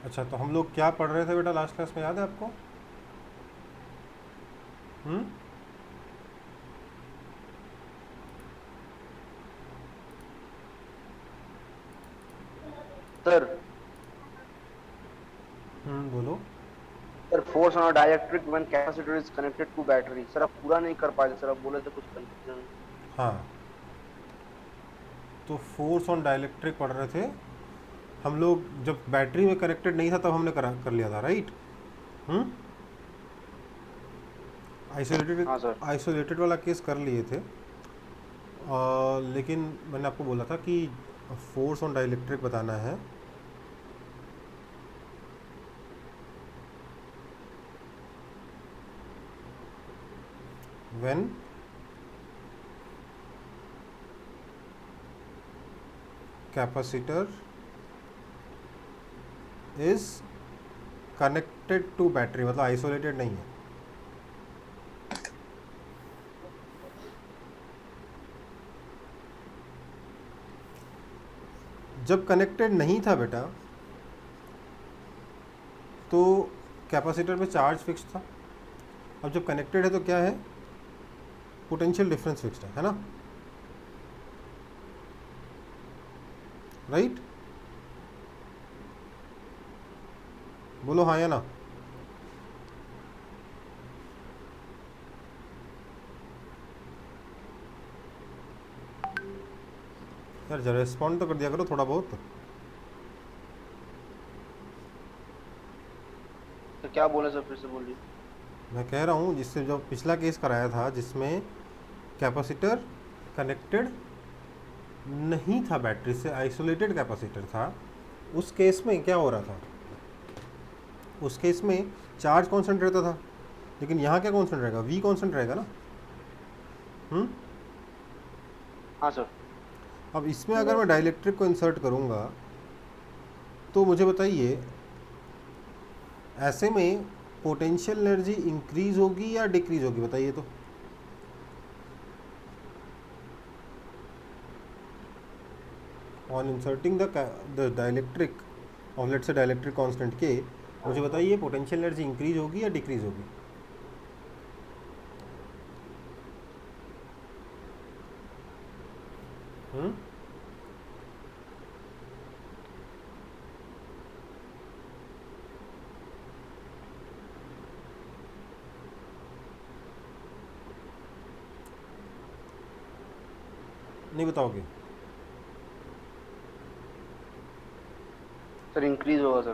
अच्छा, तो हम लोग क्या पढ़ रहे थे बेटा लास्ट क्लास में, याद है आपको? हम्म। सर बोलो। Sir force on dielectric when capacitor is connected to battery. Sir आप पूरा नहीं कर पाए थे, सर आप बोले थे कुछ कंफ्यूजन। हाँ, तो फोर्स ऑन डाइलेक्ट्रिक पढ़ रहे थे हम लोग। जब बैटरी में कनेक्टेड नहीं था तब हमने कर लिया था, राइट? हम्म। आइसोलेटेड हाँ सर। आइसोलेटेड वाला केस कर लिए थे। लेकिन मैंने आपको बोला था कि फोर्स ऑन डाइलेक्ट्रिक बताना है। When capacitor is connected to battery, मतलब आइसोलेटेड नहीं है। जब कनेक्टेड नहीं था बेटा तो कैपेसिटर में चार्ज फिक्स था। अब जब कनेक्टेड है तो क्या है? पोटेंशियल डिफरेंस फिक्स्ड है ना? राइट? बोलो हाँ या ना। यार जरा रिस्पॉन्ड तो कर दिया करो थोड़ा बहुत। तो क्या बोले सर, फिर से बोलिए। मैं कह रहा हूँ जिससे जो पिछला केस कराया था जिसमें कैपेसिटर कनेक्टेड नहीं था बैटरी से, आइसोलेटेड कैपेसिटर था, उस केस में क्या हो रहा था? उस केस में चार्ज कांस्टेंट रहता था, लेकिन यहाँ क्या कांस्टेंट रहेगा? वी कांस्टेंट रहेगा ना। हम्म। हाँ सर। अब इसमें अगर मैं डाइलेक्ट्रिक को इंसर्ट करूँगा तो मुझे बताइए, ऐसे में पोटेंशियल एनर्जी इंक्रीज होगी या डिक्रीज होगी, बताइए तो। ऑन इंसर्टिंग द डाइलेक्ट्रिक और लेट्स से डाइलेक्ट्रिक कांस्टेंट के, मुझे बताइए पोटेंशियल एनर्जी इंक्रीज होगी या डिक्रीज होगी? हम्म। नहीं बताओगे? सर इंक्रीज होगा सर।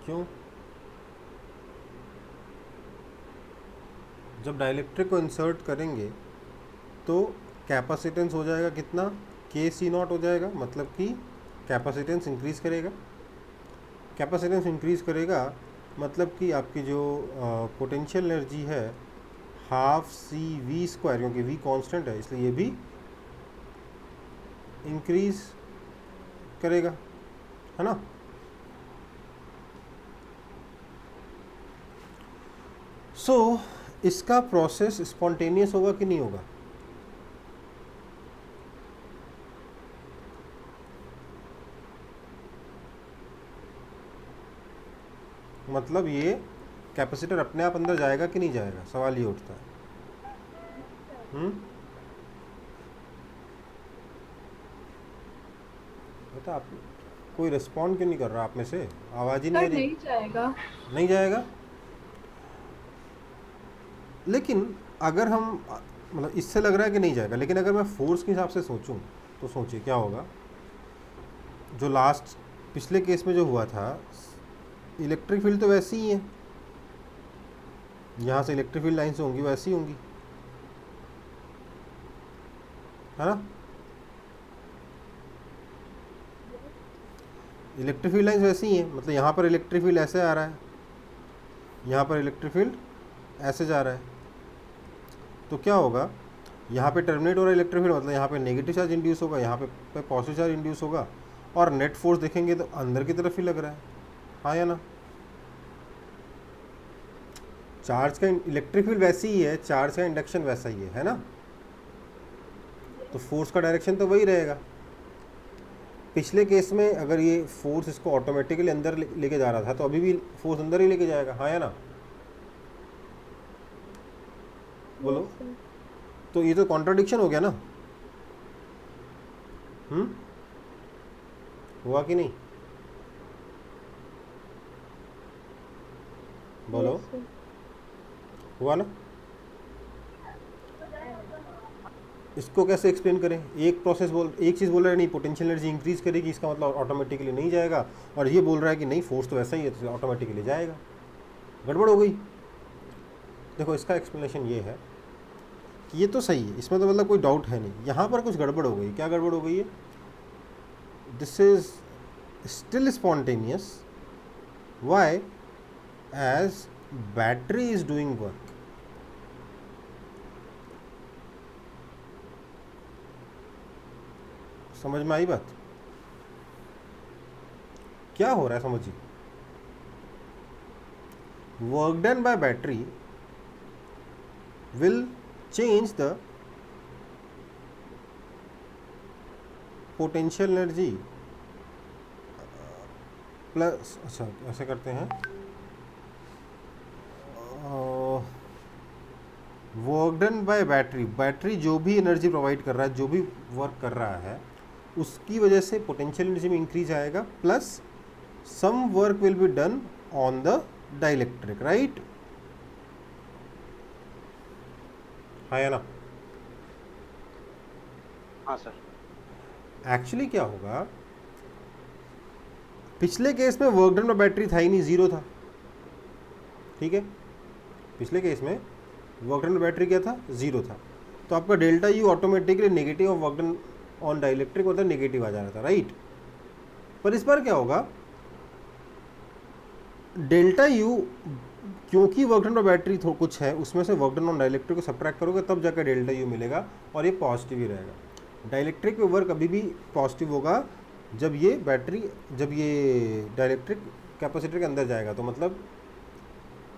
क्यों? जब डाइलेक्ट्रिक को इंसर्ट करेंगे तो कैपेसिटेंस हो जाएगा कितना? के सी नॉट हो जाएगा, मतलब कि कैपेसिटेंस इंक्रीज करेगा। कैपेसिटेंस इंक्रीज करेगा मतलब कि आपकी जो पोटेंशियल एनर्जी है हाफ सी वी स्क्वायर, क्योंकि वी कांस्टेंट है इसलिए ये भी इंक्रीज करेगा, है ना? सो इसका प्रोसेस स्पॉन्टेनियस होगा कि नहीं होगा? मतलब ये कैपेसिटर अपने आप अंदर जाएगा कि नहीं जाएगा, सवाल ये उठता है। हम्म। बता आप, कोई रिस्पॉन्ड क्यों नहीं कर रहा आप में से? आवाज़ ही नहीं आ सर रही। नहीं जाएगा। नहीं जाएगा? लेकिन अगर हम मतलब इससे लग रहा है कि नहीं जाएगा, लेकिन अगर मैं फोर्स के हिसाब से सोचूं तो सोचिए क्या होगा। जो लास्ट पिछले केस में जो हुआ था, इलेक्ट्रिक फील्ड तो वैसी ही है, यहाँ से इलेक्ट्रिक फील्ड लाइन से होंगी वैसी होंगी, है ना? इलेक्ट्रिक फील्ड लाइन्स वैसी ही हैं, मतलब यहाँ पर इलेक्ट्रिक फील्ड ऐसे आ रहा है, यहाँ पर इलेक्ट्रिक फील्ड ऐसे जा रहा है। तो क्या होगा, यहाँ पे टर्मिनेट हो रहा है इलेक्ट्रिक फील्ड, मतलब यहाँ पे नेगेटिव चार्ज इंड्यूस होगा, यहाँ पे पॉजिटिव चार्ज इंड्यूस होगा, और नेट फोर्स देखेंगे तो अंदर की तरफ ही लग रहा है, हाँ या ना? चार्ज का इलेक्ट्रिक फील्ड वैसी ही है, चार्ज का इंडक्शन वैसा ही है ना? तो फोर्स का डायरेक्शन तो वही रहेगा। पिछले केस में अगर ये फोर्स इसको ऑटोमेटिकली अंदर लेके जा रहा था तो अभी भी फोर्स अंदर ही लेके जाएगा, हाँ या ना? बोलो। Yes sir. तो ये तो कॉन्ट्राडिक्शन हो गया ना। हुआ कि नहीं? बोलो। Yes sir. हुआ ना? इसको कैसे एक्सप्लेन करें? एक चीज़ बोल रहा है नहीं पोटेंशियल एनर्जी इंक्रीज करेगी, इसका मतलब ऑटोमेटिकली नहीं जाएगा, और ये बोल रहा है कि नहीं फोर्स तो वैसा ही है तो ऑटोमेटिकली जाएगा। गड़बड़ हो गई। देखो इसका एक्सप्लेनेशन ये है कि ये तो सही है, इसमें तो मतलब कोई डाउट है नहीं, यहाँ पर कुछ गड़बड़ हो गई। क्या गड़बड़ हो गई है? This is still spontaneous, why? As battery is doing work. समझ में आई बात? क्या हो रहा है समझिए। Work done by battery will change the potential energy plus, अच्छा ऐसे करते हैं, work done by battery, battery जो भी एनर्जी प्रोवाइड कर रहा है, जो भी वर्क कर रहा है, उसकी वजह से पोटेंशियल एनर्जी में इंक्रीज आएगा, plus some work will be done on the dielectric, right? हाँ या ना? हाँ सर। एक्चुअली क्या होगा, पिछले केस में वर्क डन बाय बैटरी था ही नहीं, जीरो था, ठीक है? पिछले केस में वर्क डन बाय बैटरी क्या था? जीरो था। तो आपका delta U automatically negative of work done on dielectric मतलब नेगेटिव आ जा रहा था, राइट? पर इस बार क्या होगा, डेल्टा यू क्योंकि वर्क डन बाय बैटरी कुछ है, उसमें से वर्क डन ऑन डाइलेक्ट्रिक को सब्ट्रैक्ट करोगे तब जाकर डेल्टा यू मिलेगा, और ये पॉजिटिव ही रहेगा। डाइलेक्ट्रिक में वर्क अभी भी पॉजिटिव होगा जब ये डाइलेक्ट्रिक कैपेसिटर के अंदर जाएगा, तो मतलब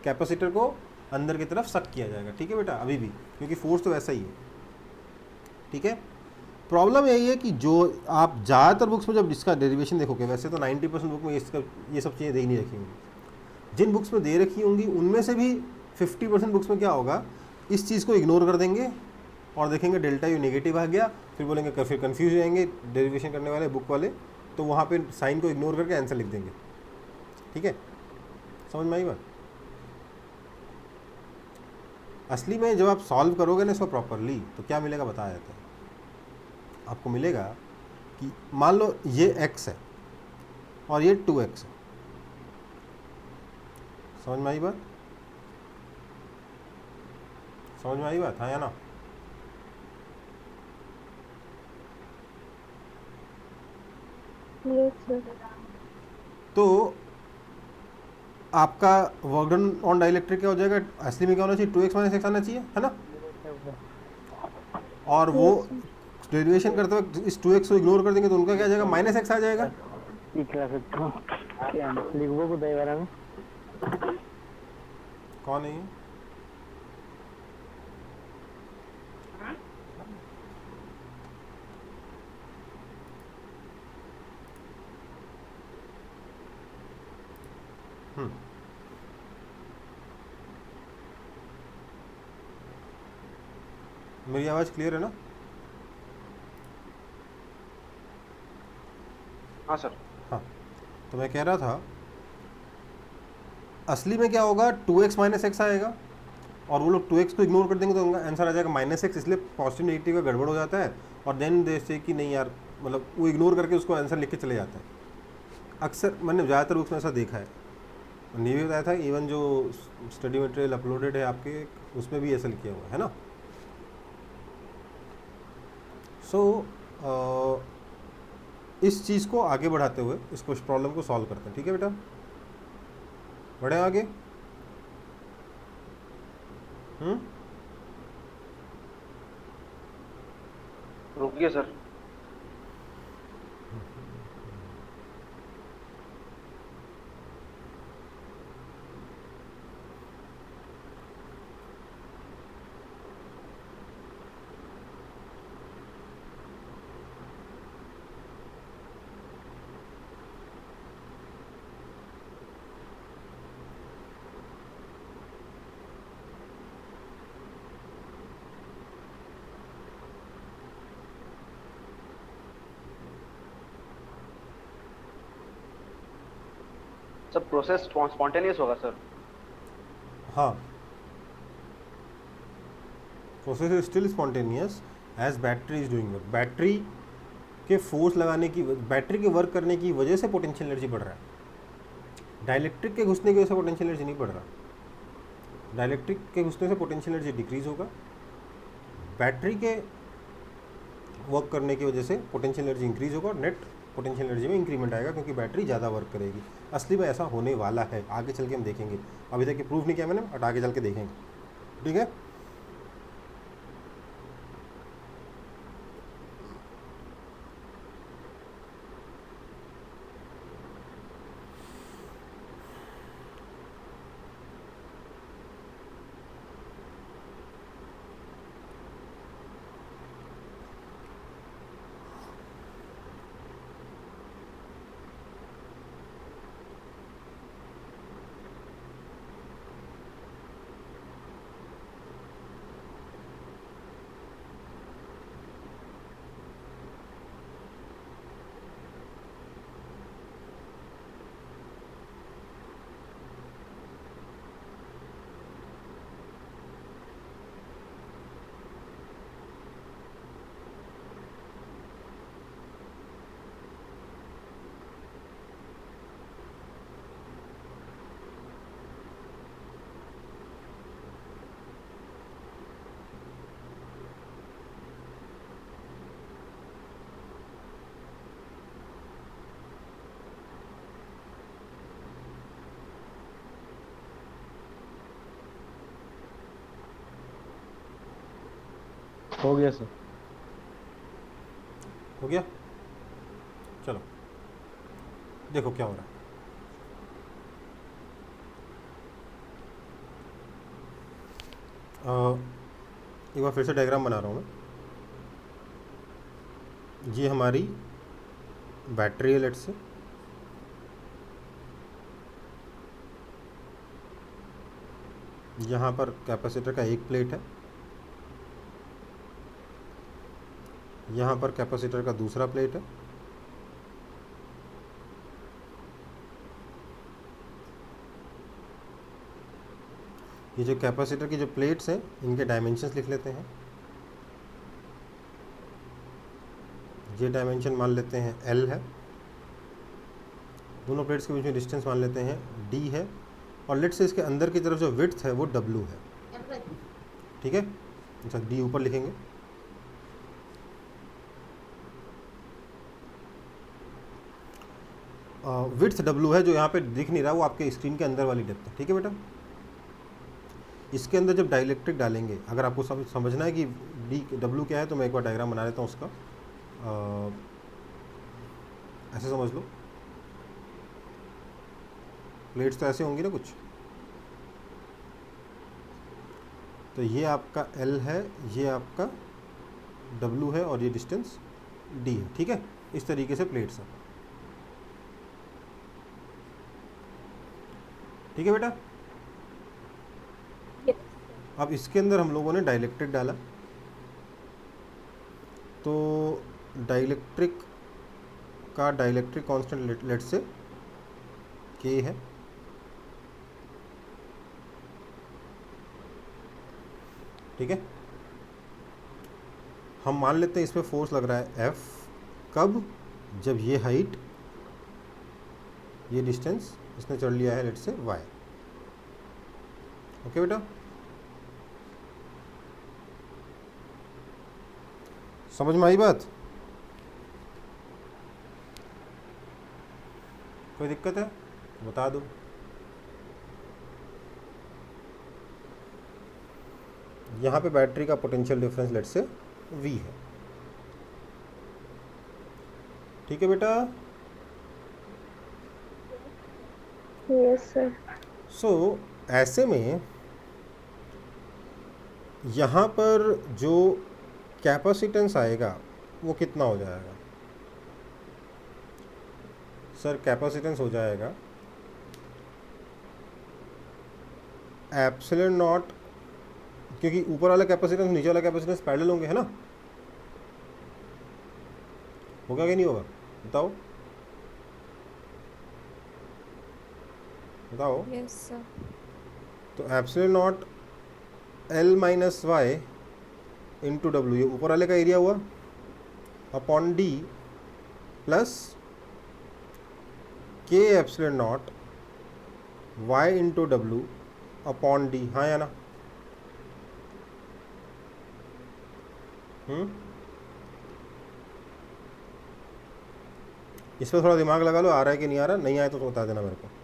कैपेसिटर को अंदर की तरफ सक किया जाएगा, ठीक है बेटा? अभी भी, क्योंकि फोर्स तो वैसा ही है, ठीक है? प्रॉब्लम यही है कि जो आप ज़्यादातर बुक्स में जब इसका डेरिवेशन देखोगे, वैसे तो 90% बुक में ये सब चीज़ें दे ही नहीं रखी होंगी, जिन बुक्स में दे रखी होंगी उनमें से भी 50% बुक्स में क्या होगा, इस चीज़ को इग्नोर कर देंगे और देखेंगे डेल्टा यू नेगेटिव आ गया, फिर बोलेंगे, फिर कन्फ्यूज हो जाएंगे डेरिवेशन करने वाले बुक वाले, तो वहाँ पे साइन को इग्नोर करके आंसर लिख देंगे, ठीक है? समझ में आई बात? असली में जब आप सॉल्व करोगे ना इसको प्रॉपरली, तो क्या मिलेगा बताया जाता है आपको। मिलेगा कि मान लो ये x है और ये 2x है, समझ में आई बात? समझ में आई बात, हाँ या ना? Yes sir. तो आपका वर्क डन ऑन डाइलेक्ट्रिक क्या हो जाएगा, असली में क्या होना चाहिए, 2x माइनस एक्स आना चाहिए, है ना? और वो यस सर। डेरिवेशन करते वक्त इस 2x को इग्नोर कर देंगे तो उनका क्या आ जाएगा, माइनस एक्स आ जाएगा। कौन है ये? मेरी आवाज़ क्लियर है ना? हाँ सर। हाँ, तो मैं कह रहा था असली में क्या होगा, 2x माइनस एक्स आएगा, और वो लोग 2x को इग्नोर कर देंगे तो उनका आंसर आ जाएगा माइनस एक्स, इसलिए पॉजिटिव नेगेटिव का गड़बड़ हो जाता है, और देन दे से कि नहीं यार, मतलब वो इग्नोर करके उसको आंसर लिख के चले जाते हैं। अक्सर मैंने ज़्यादातर बुक्स में ऐसा देखा है, नहीं भी बताया था, इवन जो स्टडी मटेरियल अपलोडेड है आपके उसमें भी ऐसा लिखा हुआ है ना। सो इस चीज़ को आगे बढ़ाते हुए इसको, इस प्रॉब्लम को सॉल्व करते हैं, ठीक है बेटा? बढ़े आगे। रुकिए सर। सर प्रोसेस स्पॉन्टेनियस होगा सर। हाँ, process is still spontaneous as battery is doing work. Battery के फोर्स लगाने की, बैटरी के वर्क करने की वजह से पोटेंशियल एनर्जी बढ़ रहा है। डाइलेक्ट्रिक के घुसने की वजह से पोटेंशियल एनर्जी नहीं बढ़ रहा। डाइलेक्ट्रिक के घुसने से पोटेंशियल एनर्जी डिक्रीज होगा, बैटरी के वर्क करने की वजह से पोटेंशियल एनर्जी इंक्रीज होगा और नेट पोटेंशियल एनर्जी में इंक्रीमेंट आएगा क्योंकि बैटरी ज़्यादा वर्क करेगी। असली में ऐसा होने वाला है, आगे चल के हम देखेंगे। अभी तक ये प्रूव नहीं किया मैंने, बट आगे चल के देखेंगे। ठीक है, हो गया सर। हो गया। चलो देखो क्या हो रहा है। एक बार फिर से डायग्राम बना रहा हूँ मैं। ये हमारी बैटरी है, लेट्स से। यहाँ पर कैपेसिटर का एक प्लेट है, यहाँ पर कैपेसिटर का दूसरा प्लेट है, ये जो कैपेसिटर की जो प्लेट्स हैं इनके डायमेंशंस लिख लेते हैं। ये डायमेंशन मान लेते हैं L है, दोनों प्लेट्स के बीच में डिस्टेंस मान लेते हैं D है, और लेट से इसके अंदर की तरफ जो विड्थ है वो W है। ठीक है, अच्छा D ऊपर लिखेंगे। विड्थ W है, जो यहाँ पे दिख नहीं रहा वो आपके स्क्रीन के अंदर वाली डेप्थ है। ठीक है बेटा, इसके अंदर जब डाइलेक्ट्रिक डालेंगे, अगर आपको समझना है कि W क्या है तो मैं एक बार डायग्राम बना लेता हूँ उसका। ऐसे समझ लो, प्लेट्स तो ऐसे होंगी ना कुछ, तो ये आपका L है, ये आपका W है और ये डिस्टेंस D है। ठीक है, इस तरीके से प्लेट्स हैं। ठीक है बेटा, अब इसके अंदर हम लोगों ने डाइलेक्ट्रिक डाला, तो डाइलेक्ट्रिक का डाइलेक्ट्रिक कांस्टेंट लेट से K है। ठीक है, हम मान लेते हैं इसमें फोर्स लग रहा है F। कब? जब ये हाइट, ये डिस्टेंस इसने चढ़ लिया है लेट से Y। ओके बेटा, समझ में आई बात? कोई दिक्कत है बता दो। यहाँ पे बैटरी का पोटेंशियल डिफरेंस लेट से V है। ठीक है बेटा, यस सर। सो ऐसे में यहाँ पर जो कैपेसिटेंस आएगा वो कितना हो जाएगा? सर कैपेसिटेंस हो जाएगा एप्सिलॉन नॉट, क्योंकि ऊपर वाला कैपेसिटेंस नीचे वाला कैपेसिटेंस पैरेलल होंगे, है ना? होगा कि नहीं होगा बताओ? बताओ। Yes sir. तो epsilon naught L minus Y into W, ये ऊपर वाले का एरिया हुआ, upon D plus K epsilon naught Y into W upon D. हाँ या ना? इस पर थोड़ा दिमाग लगा लो, आ रहा है कि नहीं आ रहा, नहीं आया तो बता देना मेरे को।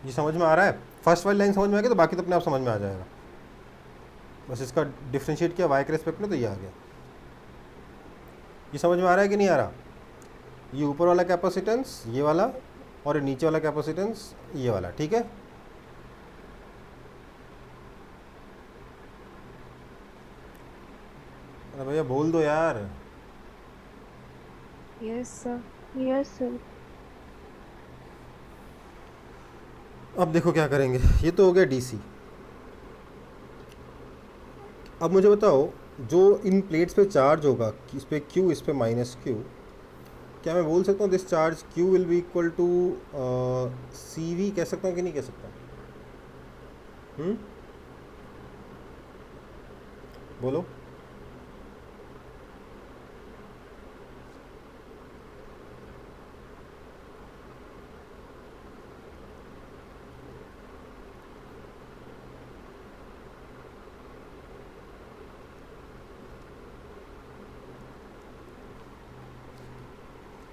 ये समझ में आ रहा है? फर्स्ट वाली लाइन समझ में आ गया तो बाकी तो अपने आप समझ में आ जाएगा। बस इसका डिफ्रेंशिएट किया वाई के रेस्पेक्ट में तो ये आ गया। ये समझ में आ रहा है कि नहीं आ रहा? ये ऊपर वाला कैपेसिटेंस ये वाला, और ये नीचे वाला कैपेसिटेंस ये वाला, ठीक है? अरे भैया बोल दो यार। Yes sir. Yes sir. अब देखो क्या करेंगे। ये तो हो गया डीसी। अब मुझे बताओ, जो इन प्लेट्स पे चार्ज होगा, इस पे क्यू, इस पे माइनस क्यू, क्या मैं बोल सकता हूँ this charge Q will be equal to C V? कह सकता हूँ कि नहीं कह सकता? बोलो।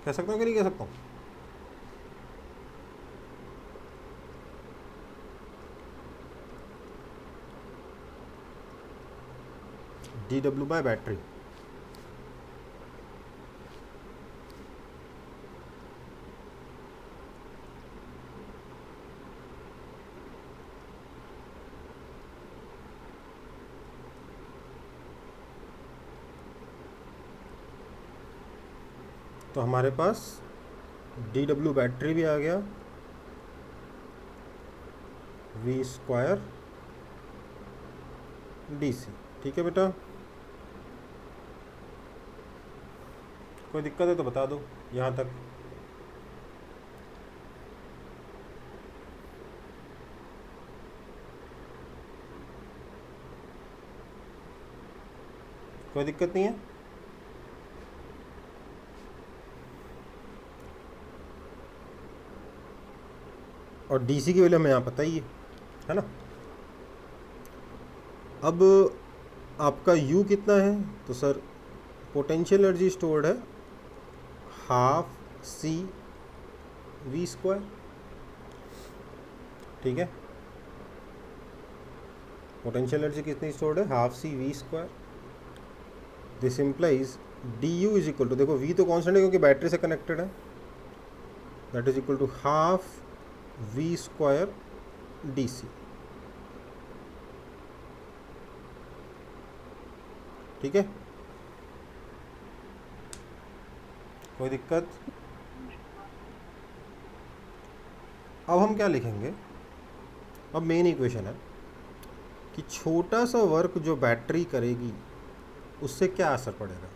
कह सकता हूँ कि नहीं कह सकता हूँ? D W bye battery. तो हमारे पास डी डब्ल्यू बैटरी भी आ गया, वी स्क्वायर डी सी। ठीक है बेटा, कोई दिक्कत है तो बता दो यहाँ तक। कोई दिक्कत नहीं है? और डीसी की वैल्यू हमें यहाँ पता ही है ना? अब आपका U कितना है? तो सर पोटेंशियल एनर्जी स्टोर्ड है हाफ सी वी स्क्वायर। ठीक है, पोटेंशियल एनर्जी कितनी स्टोर्ड है? Half C V square. This implies D U is equal to, देखो V तो कॉन्स्टेंट है क्योंकि बैटरी से कनेक्टेड है, that is equal to half V square D C. ठीक है, कोई दिक्कत? अब हम क्या लिखेंगे? अब मेन इक्वेशन है कि छोटा सा वर्क जो बैटरी करेगी उससे क्या असर पड़ेगा।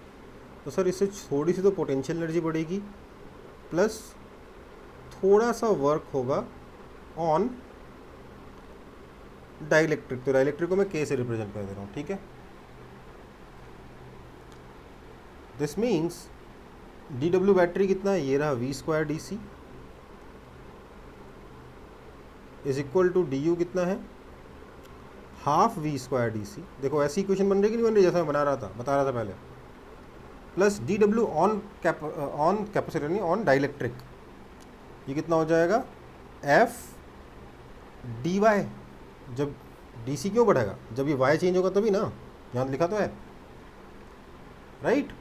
तो सर इससे थोड़ी सी तो पोटेंशियल एनर्जी बढ़ेगी, प्लस थोड़ा सा वर्क होगा ऑन डाइलेक्ट्रिक। तो डाइलेक्ट्रिक को मैं के से रिप्रेजेंट कर दे रहा हूँ। ठीक है, this means D W battery कितना है? ये रहा V square D C is equal to D U कितना है? Half V square D C. देखो ऐसी इक्वेशन बन रही कि नहीं बन रही, जैसा मैं बता रहा था पहले, plus D W on capacitor नहीं, ऑन डाइलेक्ट्रिक। ये कितना हो जाएगा? F D Y. जब डी सी क्यों बढ़ेगा? जब ये वाई चेंज होगा तभी ना, यहाँ लिखा तो है, राइट?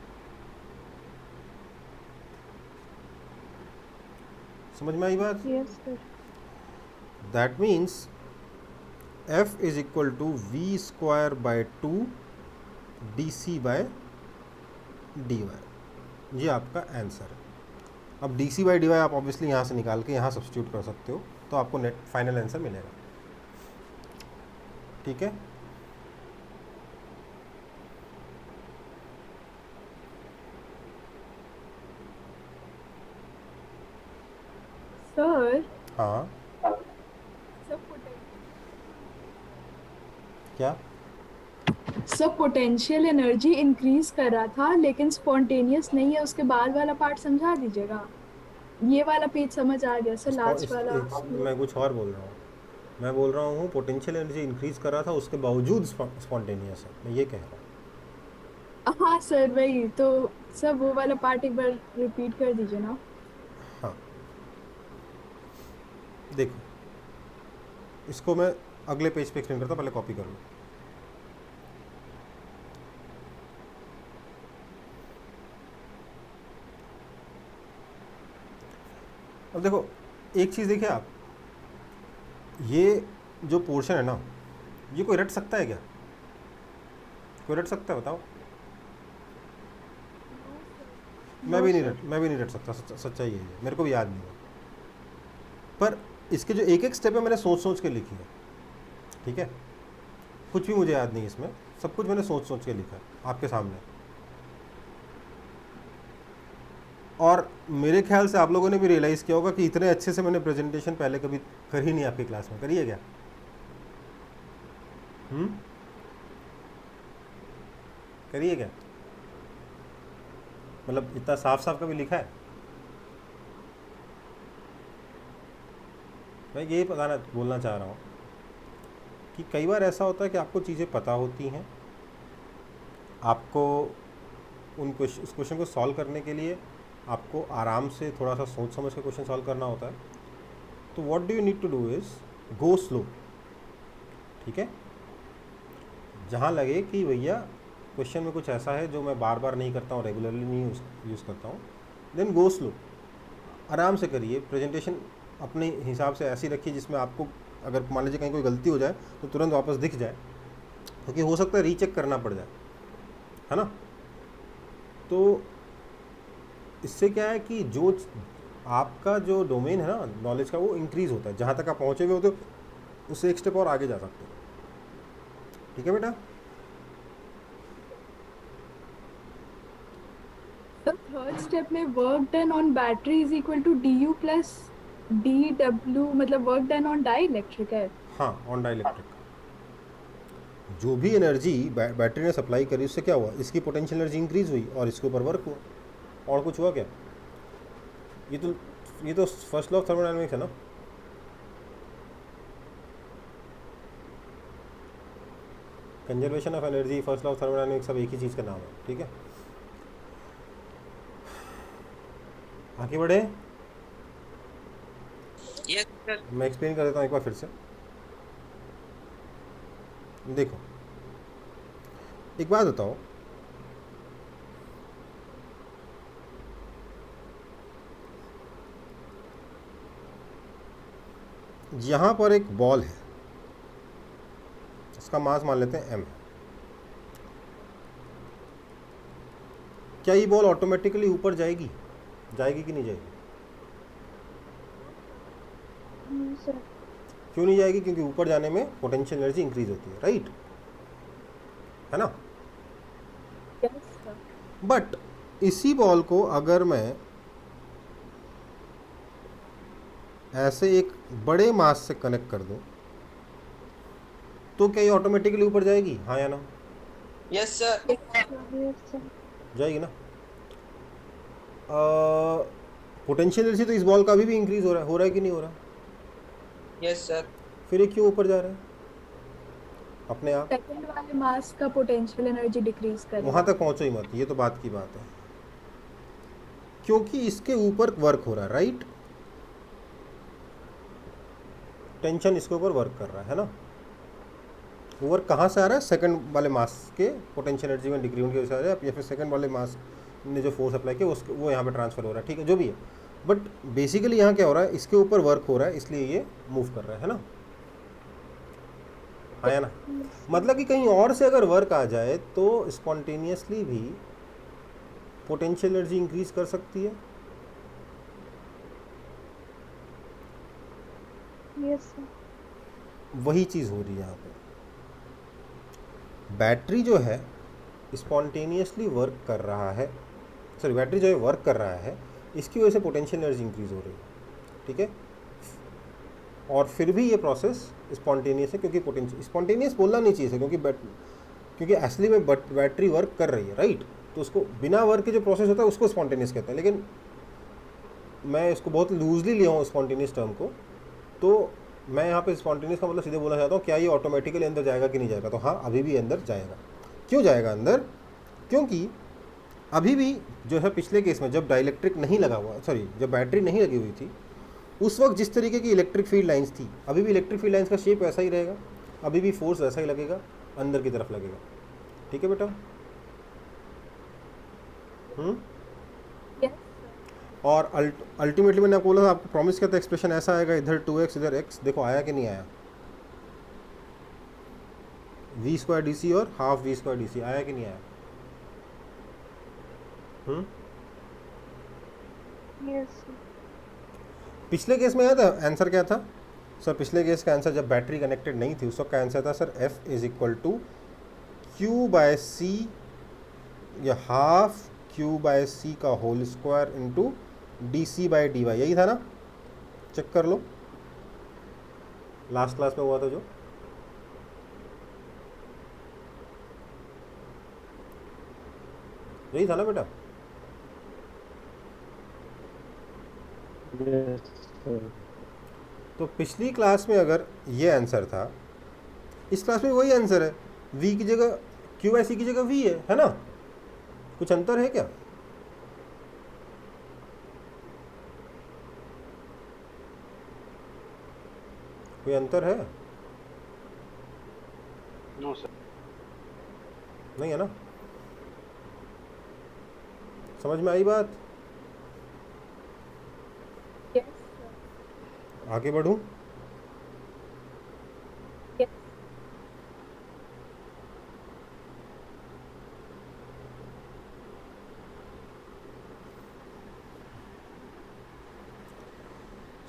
समझ में आई बात? Yes sir. That means F is equal to V square by 2 DC by dy। ये आपका आंसर है। अब DC बाय dy आप ऑब्वियसली यहाँ से निकाल के यहाँ सब्स्टिट्यूट कर सकते हो, तो आपको नेट फाइनल आंसर मिलेगा। ठीक है, सर हाँ क्या? सर पोटेंशियल एनर्जी इंक्रीज कर रहा था लेकिन स्पॉन्टेनियस नहीं है, उसके बाद वाला पार्ट समझा दीजिएगा। ये वाला पेज समझ आ गया सर, लास्ट वाला। मैं कुछ और बोल रहा हूँ। मैं बोल रहा हूँ पोटेंशियल एनर्जी इंक्रीज कर रहा था, उसके बावजूद स्पॉन्टेनियस है, मैं ये कह रहा हूँ। हाँ सर वही तो। सर वो वाला पार्ट एक बार रिपीट कर दीजिए ना। हाँ देखो, इसको मैं अगले पेज पे एक्सप्लेन करता हूँ, पहले कॉपी कर लो। अब देखो एक चीज़ देखिए आप, ये जो पोर्शन है ना, ये कोई रट सकता है क्या? कोई रट सकता है बताओ? मैं भी नहीं रट सकता, सच्चाई है ये, मेरे को भी याद नहीं है। पर इसके जो एक एक स्टेप है मैंने सोच सोच के लिखी है। ठीक है, कुछ भी मुझे याद नहीं इसमें, सब कुछ मैंने सोच सोच के लिखा है आपके सामने। और मेरे ख्याल से आप लोगों ने भी रियलाइज़ किया होगा कि इतने अच्छे से मैंने प्रेजेंटेशन पहले कभी करी नहीं आपकी क्लास में। करिए क्या? करिए क्या? मतलब इतना साफ साफ कभी लिखा है? मैं ये बोलना चाह रहा हूँ कि कई बार ऐसा होता है कि आपको चीज़ें पता होती हैं, आपको उस क्वेश्चन को सॉल्व करने के लिए आपको आराम से थोड़ा सा सोच समझ के क्वेश्चन सॉल्व करना होता है। तो what do you need to do is go slow. ठीक है, जहाँ लगे कि भैया क्वेश्चन में कुछ ऐसा है जो मैं बार बार नहीं करता हूँ, रेगुलरली नहीं यूज़ करता हूँ, देन गो स्लो, आराम से करिए। प्रेजेंटेशन अपने हिसाब से ऐसी रखिए जिसमें आपको अगर मान लीजिए कहीं कोई गलती हो जाए तो तुरंत वापस दिख जाए, क्योंकि हो सकता है रीचेक करना पड़ जाए, है ना। तो इससे क्या है कि जो आपका जो डोमेन है ना नॉलेज का, वो इंक्रीज़ होता है। जहाँ तक आप पहुँचे हुए होते हो उससे एक स्टेप और आगे जा सकते हो। ठीक है बेटा? थर्ड स्टेप में work done on battery is equal to du plus dw, मतलब work done on dielectric है। हाँ, ऑन डाई इलेक्ट्रिक जो भी एनर्जी बैटरी ने सप्लाई करी, उससे क्या हुआ, इसकी पोटेंशियल एनर्जी इंक्रीज हुई और इसके ऊपर वर्क हुआ। और कुछ हुआ क्या? ये तो फर्स्ट लॉ ऑफ थर्मोडायनामिक्स है ना। Conservation of energy, first law of thermodynamics, सब एक ही चीज़ का नाम है। ठीक है, आगे बढ़े। Yes sir. मैं एक्सप्लेन कर देता हूँ एक बार फिर से। देखो एक बात बताओ, यहाँ पर एक बॉल है, इसका मास मान लेते हैं m। क्या ये बॉल ऑटोमेटिकली ऊपर जाएगी कि नहीं जाएगी? सर। क्यों नहीं जाएगी? क्योंकि ऊपर जाने में पोटेंशियल एनर्जी इंक्रीज होती है, राइट? है ना। बट इसी बॉल को अगर मैं ऐसे एक बड़े मास से कनेक्ट कर दूं तो क्या ये ऑटोमेटिकली ऊपर जाएगी? हाँ या ना? Yes sir. जाएगी ना। पोटेंशियल एनर्जी तो इस बॉल का अभी भी इंक्रीज हो रहा है कि नहीं हो रहा? Yes sir. फिर ये क्यों ऊपर जा रहा है अपने आप? सेकंड वाले मास का पोटेंशियल एनर्जी डिक्रीज कर, वहां तक पहुंचो ही मत, ये तो बात की बात है, क्योंकि इसके ऊपर वर्क हो रहा है, राइट? टेंशन इसके ऊपर वर्क कर रहा है ना। वर्क कहाँ से आ रहा है? सेकंड वाले मास के पोटेंशियल एनर्जी में डिक्रीमेंट की वजह से आ रहा है, या फिर सेकंड वाले मास ने जो फोर्स अप्लाई किया वो यहाँ पे ट्रांसफर हो रहा है। ठीक है, जो भी है, बट बेसिकली यहाँ क्या हो रहा है, इसके ऊपर वर्क हो रहा है इसलिए ये मूव कर रहा है ना, आया ना। मतलब कि कहीं और से अगर वर्क आ जाए तो स्पॉन्टेनियसली भी पोटेंशियल एनर्जी इंक्रीज कर सकती है। Yes sir. वही चीज़ हो रही है यहाँ पे। बैटरी जो है स्पॉन्टेनियसली वर्क कर रहा है, सॉरी बैटरी जो है वर्क कर रहा है, इसकी वजह से पोटेंशियल एनर्जी इंक्रीज हो रही है, ठीक है। और फिर भी ये प्रोसेस स्पॉन्टेनियस है, क्योंकि पोटेंशियल, स्पॉन्टेनियस बोलना नहीं चाहिए क्योंकि असली में बैटरी वर्क कर रही है, राइट। तो उसको बिना वर्क के जो प्रोसेस होता है उसको स्पॉन्टेनियस कहते हैं, लेकिन मैं इसको बहुत लूजली लिया हूँ स्पॉन्टेनियस टर्म को। तो मैं यहाँ पे स्पॉन्टेनियस का मतलब सीधे बोलना चाहता हूँ, क्या ये ऑटोमेटिकली अंदर जाएगा कि नहीं जाएगा? तो हाँ, अभी भी अंदर जाएगा। क्यों जाएगा अंदर? क्योंकि अभी भी जो है पिछले केस में जब डाइलेक्ट्रिक नहीं लगा हुआ, सॉरी जब बैटरी नहीं लगी हुई थी, उस वक्त जिस तरीके की इलेक्ट्रिक फील्ड लाइंस थी, अभी भी इलेक्ट्रिक फील्ड लाइंस का शेप वैसा ही रहेगा, अभी भी फोर्स वैसा ही लगेगा, अंदर की तरफ लगेगा, ठीक है बेटा। यस और अल्टीमेटली मैंने आपको बोला था, आपको प्रॉमिस किया था एक्सप्रेशन ऐसा आएगा, इधर 2x इधर x। देखो आया कि नहीं आया? v² डी और हाफ v² डी आया कि नहीं आया? Yes sir. पिछले केस में आया था आंसर क्या था सर? पिछले केस का आंसर जब बैटरी कनेक्टेड नहीं थी उस वक्त का आंसर था sir F is equal to Q/C या हाफ Q/C का होल स्क्वायर इंटू dc/dy, यही था ना? चेक कर लो, लास्ट क्लास में हुआ था जो। यही था ना बेटा? Yes sir. तो पिछली क्लास में अगर ये आंसर था, इस क्लास में वही आंसर है। v की जगह Q/C की जगह v है ना? कुछ अंतर है क्या? कोई अंतर है? No sir. नहीं है ना? समझ में आई बात? Yes sir. आगे बढ़ूं? यस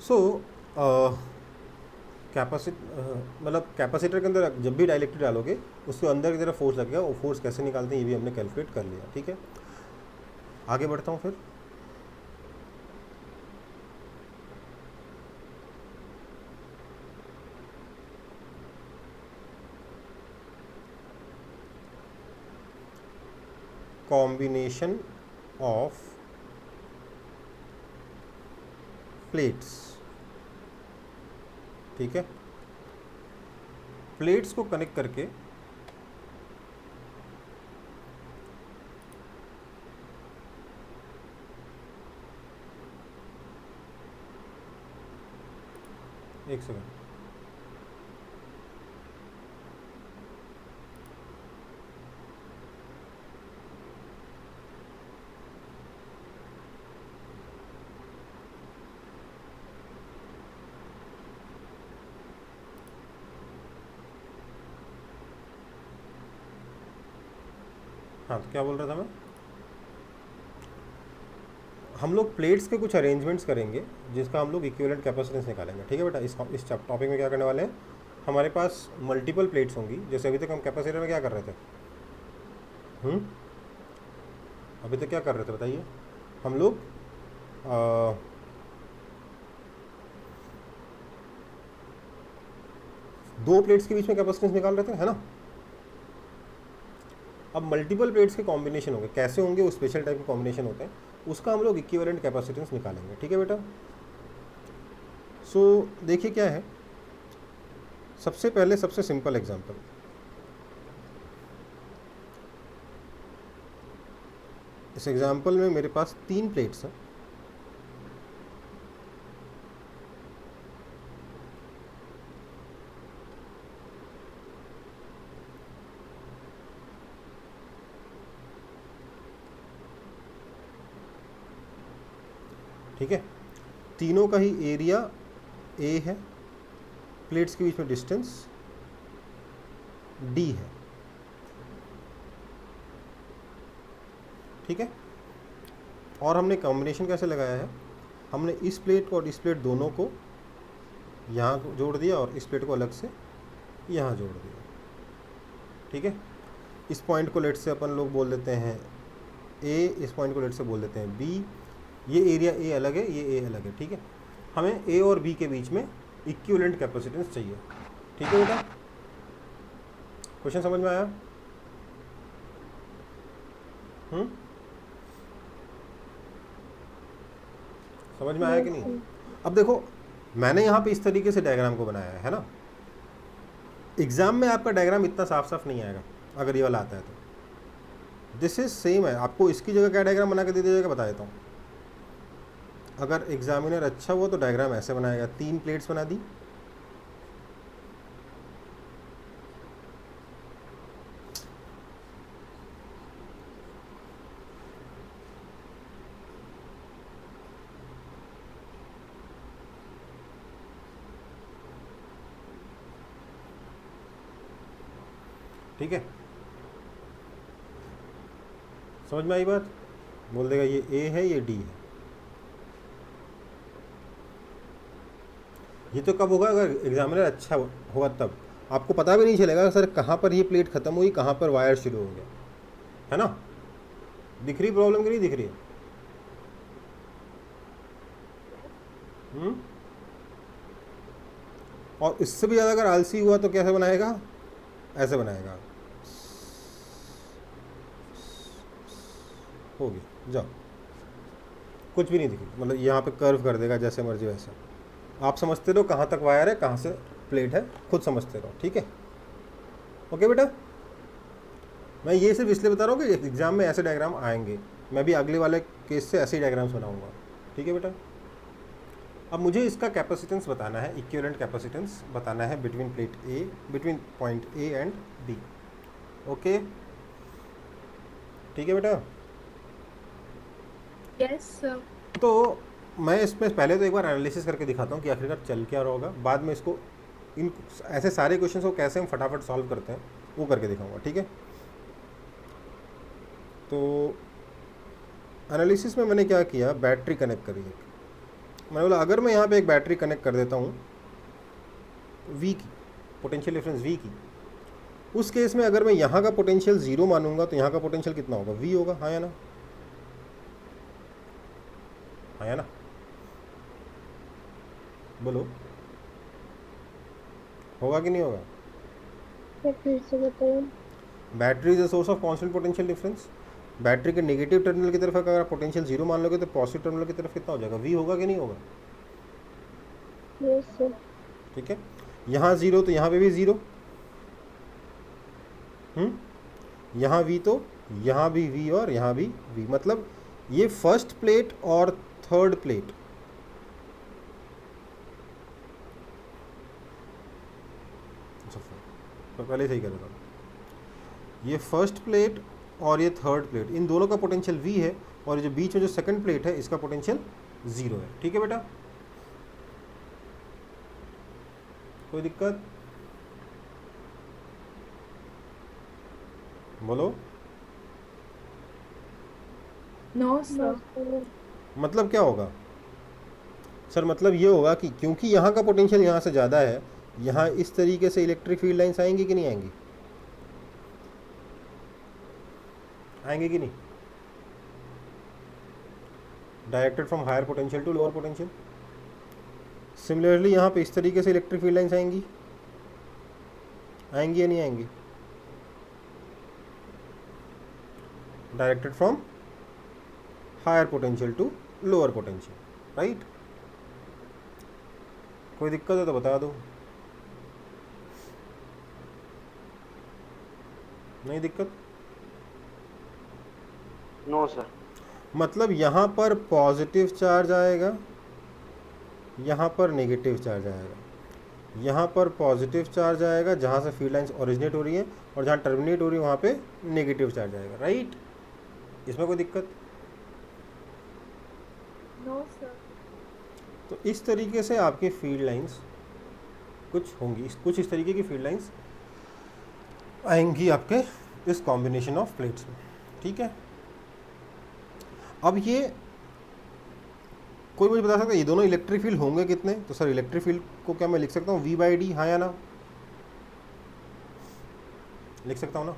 सो मतलब कैपेसिटर के अंदर जब भी डाइलेक्ट्रिक डालोगे उसके अंदर की तरफ फोर्स लगेगा, वो फोर्स कैसे निकालते हैं ये भी हमने कैलकुलेट कर लिया, ठीक है। आगे बढ़ता हूँ फिर। कॉम्बिनेशन ऑफ प्लेट्स, ठीक है। प्लेट्स को कनेक्ट करके एक सेकंड, हाँ तो क्या बोल रहा था मैं? हम लोग प्लेट्स के कुछ अरेंजमेंट्स करेंगे जिसका हम लोग इक्विवेलेंट कैपेसिटेंस निकालेंगे, ठीक है बेटा। इस टॉपिक में क्या करने वाले हैं, हमारे पास मल्टीपल प्लेट्स होंगी। जैसे अभी तक हम कैपेसिटर में क्या कर रहे थे, अभी तक क्या कर रहे थे बताइए? हम लोग दो प्लेट्स के बीच में कैपेसिटेंस निकाल रहे थे, है ना? अब मल्टीपल प्लेट्स के कॉम्बिनेशन होंगे, कैसे होंगे? वो स्पेशल टाइप के कॉम्बिनेशन होते हैं, उसका हम लोग इक्विवेलेंट कैपेसिटेंस निकालेंगे, ठीक है बेटा। सो देखिए क्या है, सबसे पहले सबसे सिंपल एग्जांपल, इस एग्जांपल में मेरे पास 3 प्लेट्स हैं, ठीक है। तीनों का ही एरिया ए है, प्लेट्स के बीच में डिस्टेंस डी है, ठीक है। और हमने कॉम्बिनेशन कैसे लगाया है, हमने इस प्लेट को और इस प्लेट दोनों को यहाँ जोड़ दिया और इस प्लेट को अलग से यहाँ जोड़ दिया, ठीक है। इस पॉइंट को लेट से अपन लोग बोल देते हैं ए, इस पॉइंट को लेट से बोल देते हैं बी। ये एरिया ए अलग है, ये ए अलग है, ठीक है। हमें ए और बी के बीच में इक्विवेलेंट कैपेसिटेंस चाहिए, ठीक है बेटा। क्वेश्चन समझ में आया? समझ में आया कि नहीं? अब देखो, मैंने यहाँ पे इस तरीके से डायग्राम को बनाया है ना। एग्जाम में आपका डायग्राम इतना साफ साफ नहीं आएगा अगर ये वाला आता है तो। दिस इज सेम है, आपको इसकी जगह क्या डायग्राम बना के दे दिया जाएगा बता देता हूँ। अगर एग्जामिनर अच्छा हुआ तो डायग्राम ऐसे बनाएगा, 3 प्लेट्स बना दी, ठीक है। समझ में आई बात? बोल देगा ये ए है, ये डी है। ये तो कब होगा? अगर एग्जामिनर अच्छा होगा तब। आपको पता भी नहीं चलेगा सर कहाँ पर ये प्लेट ख़त्म हुई, कहाँ पर वायर शुरू हो गया, है ना। दिख रही प्रॉब्लम कि नहीं दिख रही है? और इससे भी ज़्यादा अगर आलसी हुआ तो कैसे बनाएगा? ऐसे बनाएगा, हो गया, जाओ, कुछ भी नहीं दिखी। मतलब यहाँ पे कर्व कर देगा जैसे मर्जी वैसे। आप समझते रहो कहाँ तक वायर है, कहाँ से प्लेट है, खुद समझते रहो, ठीक है। ओके बेटा, मैं ये सिर्फ इसलिए बता रहा हूँ कि एग्जाम में ऐसे डायग्राम आएंगे। मैं भी अगले वाले केस से ऐसे ही डायग्राम्स बनाऊंगा, ठीक है बेटा। अब मुझे इसका कैपेसिटेंस बताना है, इक्विवेलेंट कैपेसिटेंस बताना है between plate A, between point A and B. Okay, ठीक है बेटा। Yes sir. तो मैं इसमें पहले तो एक बार एनालिसिस करके दिखाता हूँ कि आखिरकार चल क्या रहा होगा। बाद में इसको इन ऐसे सारे क्वेश्चंस को कैसे हम फटाफट सॉल्व करते हैं वो करके दिखाऊंगा, ठीक है। तो एनालिसिस में मैंने क्या किया, बैटरी कनेक्ट करी। मैंने बोला अगर मैं यहाँ पे एक बैटरी कनेक्ट कर देता हूँ V की, पोटेंशियल डिफरेंस V की, उस केस में अगर मैं यहाँ का पोटेंशियल 0 मानूंगा तो यहाँ का पोटेंशियल कितना होगा? V होगा, हाँ या ना? हाँ या ना? बोलो, होगा कि नहीं होगा? फिर से बताइए। Battery is a source of constant potential difference. Battery के नेगेटिव टर्मिनल की तरफ अगर आप पोटेंशियल 0 मान लोगे तो पॉजिटिव टर्मिनल की तरफ कितना हो जाएगा? V होगा कि नहीं होगा? Yes sir. ठीक है, यहाँ 0 तो यहाँ पे भी 0, यहाँ V तो यहाँ भी V और यहाँ भी V। मतलब ये फर्स्ट प्लेट और थर्ड प्लेट पहले सही कर रहा था। ये फर्स्ट प्लेट और ये थर्ड प्लेट, इन दोनों का पोटेंशियल V है और ये जो बीच में जो सेकंड प्लेट है इसका पोटेंशियल 0 है, ठीक है बेटा। कोई दिक्कत? बोलो। No sir. मतलब क्या होगा सर? मतलब ये होगा कि क्योंकि यहाँ का पोटेंशियल यहाँ से ज़्यादा है, यहाँ इस तरीके से इलेक्ट्रिक फील्ड लाइंस आएंगी कि नहीं आएंगी? आएंगे कि नहीं? Directed from higher potential to lower potential. Similarly यहाँ पे इस तरीके से इलेक्ट्रिक फील्ड लाइंस आएंगी, आएंगी या नहीं आएंगी? Directed from higher potential to lower potential, right. कोई दिक्कत है तो बता दो। नहीं दिक्कत? No sir. मतलब यहाँ पर पॉजिटिव चार्ज आएगा, यहाँ पर नेगेटिव चार्ज आएगा। यहाँ पर पॉजिटिव चार्ज आएगा जहाँ से फील्ड लाइंस ओरिजिनेट हो रही है, और जहाँ टर्मिनेट हो रही है वहाँ पे नेगेटिव चार्ज आएगा, राइट। इसमें कोई दिक्कत? No sir. तो इस तरीके से आपकी फील्ड लाइंस कुछ होंगी, कुछ इस तरीके की फील्ड लाइंस आएंगी आपके इस कॉम्बिनेशन ऑफ प्लेट्स में, ठीक है। अब ये कोई मुझे बता सकता है ये दोनों इलेक्ट्रिक फील्ड होंगे कितने? तो सर इलेक्ट्रिक फील्ड को क्या मैं लिख सकता हूँ V/D, हाँ या ना? लिख सकता हूँ ना।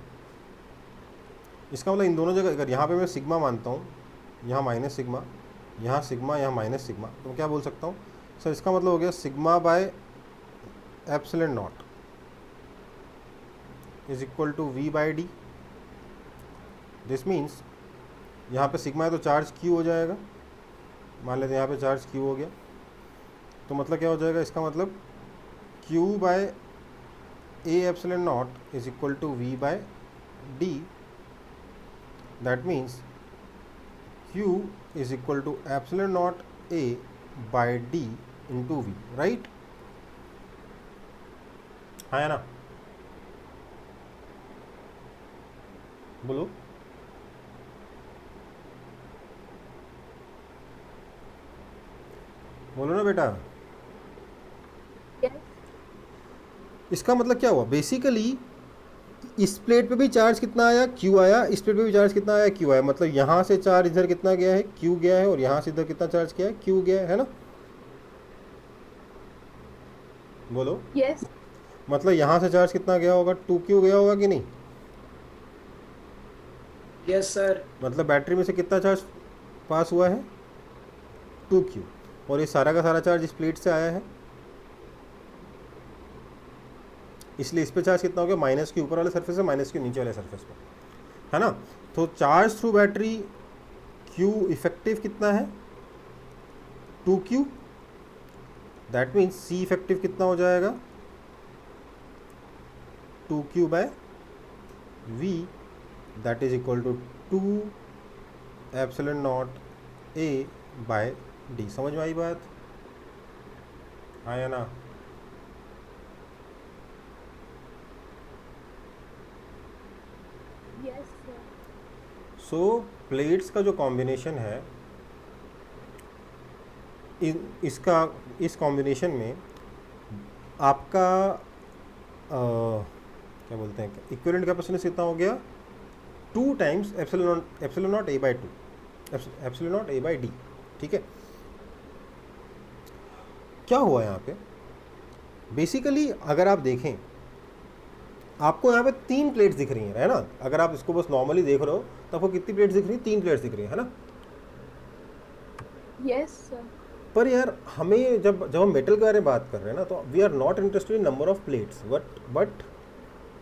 इसका मतलब इन दोनों जगह अगर यहाँ पे मैं सिग्मा मानता हूँ, यहाँ माइनस सिग्मा, यहाँ सिग्मा, यहाँ माइनस सिग्मा, तो मैं क्या बोल सकता हूँ सर? इसका मतलब हो गया sigma by epsilon not is equal to V/D। This means यहाँ पे सिग्मा है तो चार्ज Q हो जाएगा, मान लेते हैं यहाँ पे चार्ज Q हो गया, तो मतलब क्या हो जाएगा? इसका मतलब Q by A epsilon not is equal to V/D। That means Q is equal to epsilon not A by D into V, right? हाँ या ना? बोलो। बोलो ना बेटा। Yes. इसका मतलब क्या हुआ? बेसिकली इस प्लेट पे भी चार्ज कितना आया? Q आया। इस प्लेट पे भी चार्ज कितना आया? Q आया। मतलब यहाँ से चार्ज इधर कितना गया है? Q गया है। और यहाँ से इधर कितना चार्ज किया है? Q गया है ना? बोलो। Yes. मतलब यहाँ से चार्ज कितना गया होगा? 2Q गया होगा कि नहीं? Yes, sir. मतलब बैटरी में से कितना चार्ज पास हुआ है? 2Q। और ये सारा का सारा चार्ज इस प्लेट से आया है, इसलिए इस पे चार्ज कितना हो गया? माइनस के ऊपर वाले सरफेस से, माइनस के नीचे वाले सरफेस पे, है ना? तो charge through battery Q effective कितना है? 2Q। That means C effective कितना हो जाएगा? 2Q by V, that is equal to 2 epsilon not A by D। समझ में आई बात? हाँ या ना? Yes, sir. सो प्लेट्स का जो कॉम्बिनेशन है इसका इस कॉम्बिनेशन में आपका क्या बोलते हैं, इक्विवेलेंट कैपेसिटेंस कितना हो गया? 2 times epsilon not A by 2, epsilon not A by D, ठीक है। क्या हुआ यहाँ पे? बेसिकली अगर आप देखें, आपको यहाँ पे 3 प्लेट्स दिख रही हैं, है ना? अगर आप इसको बस नॉर्मली देख रहे हो तो आपको कितनी प्लेट्स दिख रही हैं? 3 प्लेट्स दिख रही हैं, है ना? Yes, sir. पर यार हमें जब हम मेटल के बारे में बात कर रहे हैं ना, तो we are not interested in number of plates, but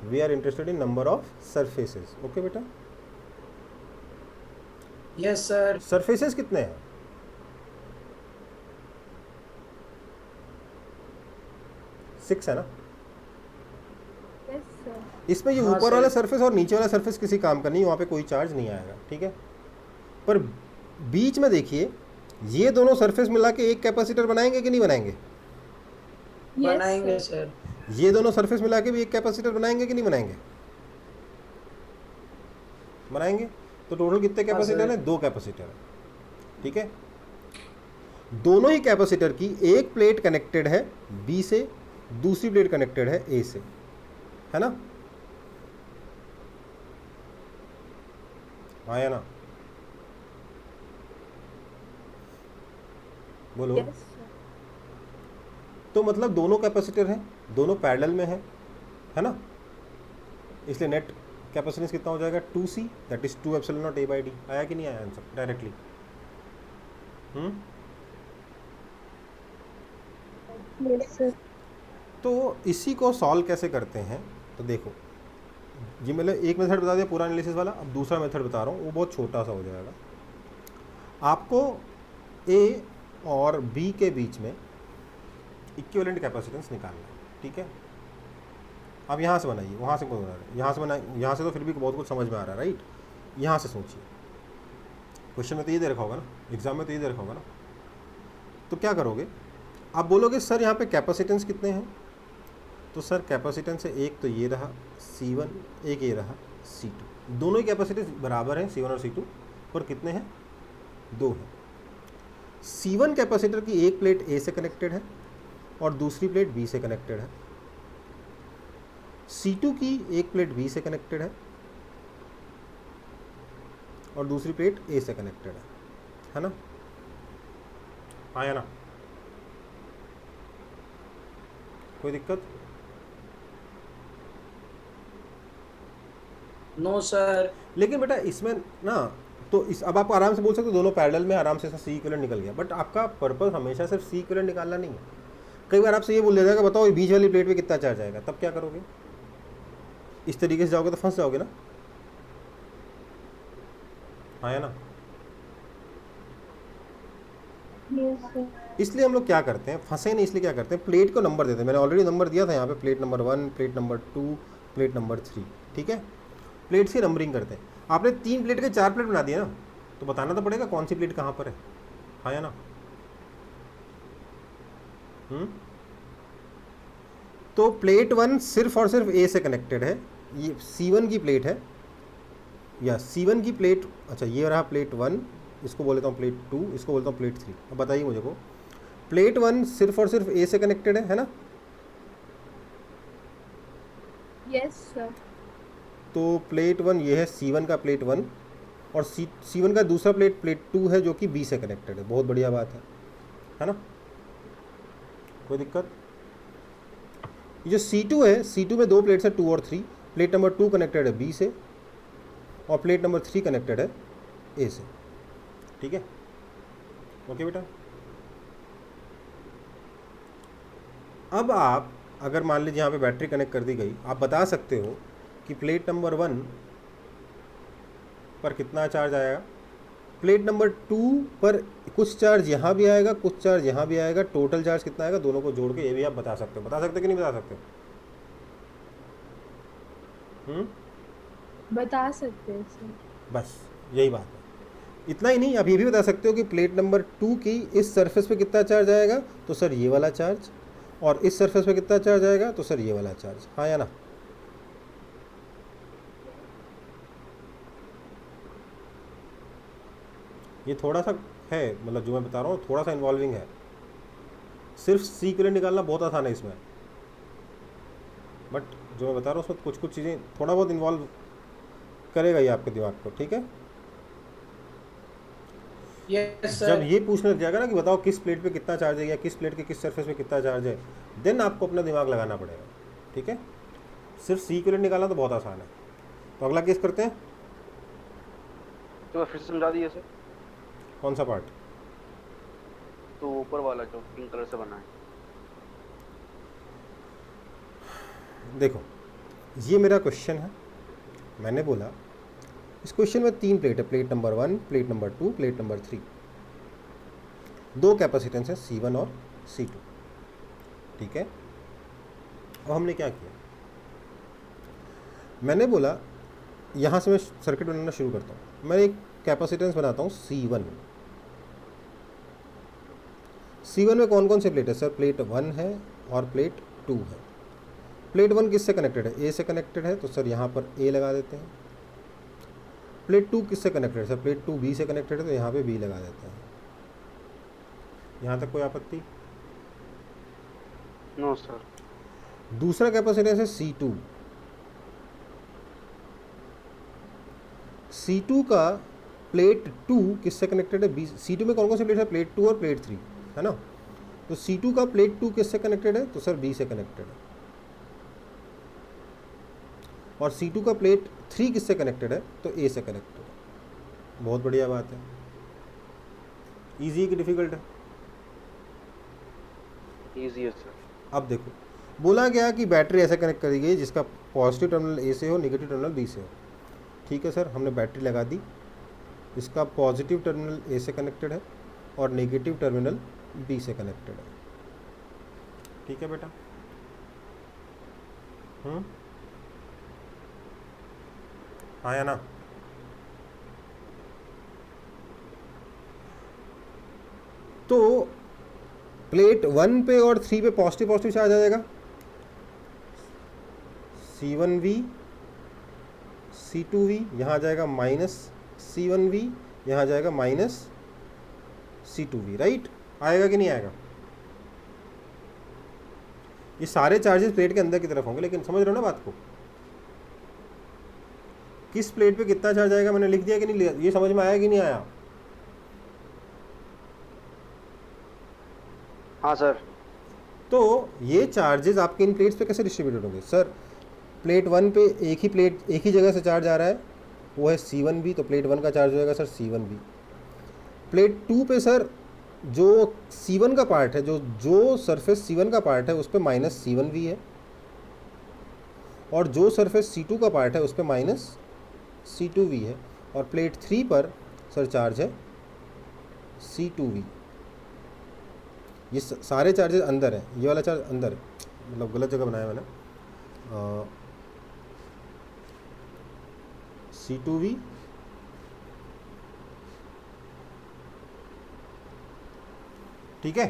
we are interested in number of surfaces. Okay बेटा? Yes, sir. सरफेसेस कितने हैं? 6 है ना? Yes, sir. इसमें ये हाँ, ऊपर सर। वाला सरफेस और नीचे वाला सरफेस किसी काम का नहीं, वहाँ पे कोई चार्ज नहीं आएगा, ठीक है। पर बीच में देखिए, ये दोनों सरफेस मिला के एक कैपेसिटर बनाएंगे कि नहीं बनाएंगे? Yes, बनाएंगे sir. सर। ये दोनों सरफेस मिला के भी एक कैपेसिटर बनाएंगे कि नहीं बनाएंगे? बनाएंगे। तो टोटल कितने कैपेसिटर सर। हैं? 2 कैपेसिटर हैं, ठीक है। दोनों ही कैपेसिटर की एक प्लेट कनेक्टेड है B से, दूसरी प्लेट कनेक्टेड है A से, है ना? हाँ या ना? बोलो। Yes, sir. तो मतलब दोनों कैपेसिटर हैं, दोनों पैरेलल में है ना? इसलिए नेट कैपेसिटेंस कितना हो जाएगा? 2C, that is 2 epsilon not A by D। आया कि नहीं आया आंसर डायरेक्टली? Yes, sir. तो इसी को सॉल्व कैसे करते हैं? तो देखो, ये मैंने एक मेथड बता दिया पूरा एनालिसिस वाला, अब दूसरा मेथड बता रहा हूँ, वो बहुत छोटा सा हो जाएगा। आपको A और B के बीच में इक्विवेलेंट कैपेसिटेंस निकालना है, ठीक है। अब यहाँ से बनाइए, वहाँ से क्यों बना रहे हैं? यहाँ से बनाए, यहाँ से तो फिर भी बहुत कुछ समझ में आ रहा है, राइट? यहाँ से सोचिए, क्वेश्चन में तो ये दे रखा होगा ना, एग्जाम में तो ये दे रखा होगा ना। तो क्या करोगे? आप बोलोगे सर यहाँ पे कैपेसिटेंस कितने हैं? तो सर कैपेसिटेंस है एक तो ये रहा C1, एक ये रहा C2। दोनों ही कैपेसिटेंस बराबर हैं C1 और C2, और कितने हैं? 2 हैं। C1 कैपेसिटर की एक प्लेट ए से कनेक्टेड है और दूसरी प्लेट बी से कनेक्टेड है। C2 की एक प्लेट बी से कनेक्टेड है और दूसरी प्लेट ए से कनेक्टेड है ना? आया ना? कोई दिक्कत? No sir. लेकिन बेटा इसमें ना, तो इस अब आप आराम से बोल सकते हो दोनों पैरेलल में, आराम से सी इक्विवेलेंट निकल गया, बट आपका पर्पस हमेशा सिर्फ सी इक्विवेलेंट निकालना नहीं है। कई बार आपसे ये बोल देगा कि बताओ बीच वाली प्लेट पे कितना चार्ज आएगा, तब क्या करोगे? इस तरीके से जाओगे तो फंस जाओगे ना। आया ना? Yes sir. इसलिए हम लोग क्या करते हैं, फंसे नहीं, इसलिए क्या करते हैं, प्लेट को नंबर देते हैं। मैंने ऑलरेडी नंबर दिया था यहाँ पे, plate number 1, plate number 2, plate number 3, ठीक है। प्लेट्स की नंबरिंग करते हैं। आपने 3 प्लेट के 4 प्लेट बना दिए ना, तो बताना तो पड़ेगा कौन सी प्लेट कहाँ पर है। आया ना? तो प्लेट 1 सिर्फ और सिर्फ ए से कनेक्टेड है, ये C1 की प्लेट है, या C1 की प्लेट, अच्छा ये रहा प्लेट 1, इसको बोल देता हूँ प्लेट 2, इसको बोलता हूँ प्लेट 3। अब बताइए मुझे को, प्लेट 1 सिर्फ और सिर्फ ए से कनेक्टेड है ना? Yes sir. तो प्लेट 1 ये है C1 का प्लेट 1, और C1 का दूसरा प्लेट 2 है जो कि बी से कनेक्टेड है। बहुत बढ़िया बात है ना? कोई दिक्कत? ये जो C2 है, C2 में 2 प्लेट्स है 2 और 3। प्लेट नंबर 2 कनेक्टेड है बी से और प्लेट नंबर 3 कनेक्टेड है ए से, ठीक है। ओके बेटा, अब आप अगर मान लीजिए यहाँ पे बैटरी कनेक्ट कर दी गई, आप बता सकते हो कि प्लेट नंबर 1 पर कितना चार्ज आएगा, प्लेट नंबर 2 पर कुछ चार्ज यहाँ भी आएगा, कुछ चार्ज यहाँ भी आएगा, टोटल चार्ज कितना आएगा, दोनों को जोड़ के ये भी आप बता सकते हो। बता सकते हो कि नहीं बता सकते? बता सकते हैं सर। बस यही बात है। इतना ही नहीं, आप ये भी बता सकते हो कि प्लेट नंबर 2 की इस सरफेस पे कितना चार्ज आएगा, तो सर ये वाला चार्ज, और इस सरफेस पे कितना चार्ज आएगा, तो सर ये वाला चार्ज। हाँ या ना? ये थोड़ा सा है, मतलब जो मैं बता रहा हूँ थोड़ा सा इन्वॉल्विंग है। सिर्फ सी इक्विवेलेंट निकालना बहुत आसान है इसमें, बट जो मैं बता रहा हूँ उसमें कुछ कुछ चीज़ें थोड़ा बहुत इन्वॉल्व करेगा ये आपके दिमाग को, ठीक है। यस जब सर। ये पूछने लग जाएगा ना कि बताओ किस प्लेट पे कितना चार्ज है या किस प्लेट के किस सरफेस पे कितना चार्ज है, देन आपको अपना दिमाग लगाना पड़ेगा, ठीक है। सिर्फ सी इक्विवेलेंट निकालना तो बहुत आसान है। तो अगला केस करते हैं। तो फिर से समझा दिए सर। कौन सा पार्ट? तो ऊपर वाला जो पिंक कलर से बना है। देखो ये मेरा क्वेश्चन है, मैंने बोला इस क्वेश्चन में 3 प्लेट है, plate number 1, plate number 2, plate number 3। 2 capacitance है C1 और C2, ठीक है। अब हमने क्या किया, मैंने बोला यहाँ से मैं सर्किट बनाना शुरू करता हूँ। मैं एक कैपेसिटेंस बनाता हूँ C1। C1 में कौन कौन से प्लेट है सर? प्लेट 1 है और प्लेट 2 है। प्लेट 1 किससे कनेक्टेड है? ए से कनेक्टेड है, तो सर यहाँ पर ए लगा देते हैं। प्लेट 2 किससे कनेक्टेड है सर? प्लेट 2 बी से कनेक्टेड है, तो यहाँ पे बी लगा देते हैं। यहाँ तक कोई आपत्ति? No sir. दूसरा कैपेसिटेंस है C2। C2 का प्लेट 2 किससे कनेक्टेड है? बी। C2 में कौन कौन से प्लेट है? प्लेट 2 और प्लेट 3 है ना। तो C2 का प्लेट 2 किससे कनेक्टेड है? तो सर बी से कनेक्टेड है। और C2 का प्लेट 3 किससे कनेक्टेड है? तो ए से कनेक्टेड है। बहुत बढ़िया बात है। इजी कि डिफिकल्ट है? इजी है सर। अब देखो, बोला गया कि बैटरी ऐसे कनेक्ट करी गई जिसका पॉजिटिव टर्मिनल ए से हो, नेगेटिव टर्मिनल बी से हो। ठीक है सर, हमने बैटरी लगा दी, इसका पॉजिटिव टर्मिनल ए से कनेक्टेड है और नेगेटिव टर्मिनल बी से कनेक्टेड है। ठीक है बेटा। हाँ या ना? तो प्लेट 1 पे और 3 पे पॉजिटिव पॉजिटिव चार्ज आ जाएगा। C1V C2V, यहाँ आ जाएगा माइनस C1V, यहाँ आ जाएगा माइनस C2V, राइट? आएगा कि नहीं आएगा? ये सारे चार्जेस प्लेट के अंदर की तरफ होंगे, लेकिन समझ रहे हो ना बात को? किस प्लेट पे कितना चार्ज आएगा मैंने लिख दिया कि नहीं लिया? ये समझ में आया कि नहीं आया? हाँ सर। तो ये चार्जेस आपके इन प्लेट्स पे कैसे डिस्ट्रीब्यूटेड होंगे? सर प्लेट 1 पे एक ही जगह से चार्ज आ रहा है, वो है C1B, तो प्लेट 1 का चार्ज होएगा सर C1B। प्लेट 2 पे सर जो C1 का पार्ट है, जो सरफेस C1 का पार्ट है उस पर माइनस C1V है, और जो सरफेस C2 का पार्ट है उस पर माइनस C2V है, और प्लेट 3 पर सर चार्ज है C2V। ये सारे चार्जेस अंदर हैं, ये वाला चार्ज अंदर है, मतलब गलत जगह बनाया मैंने। C2V ठीक है।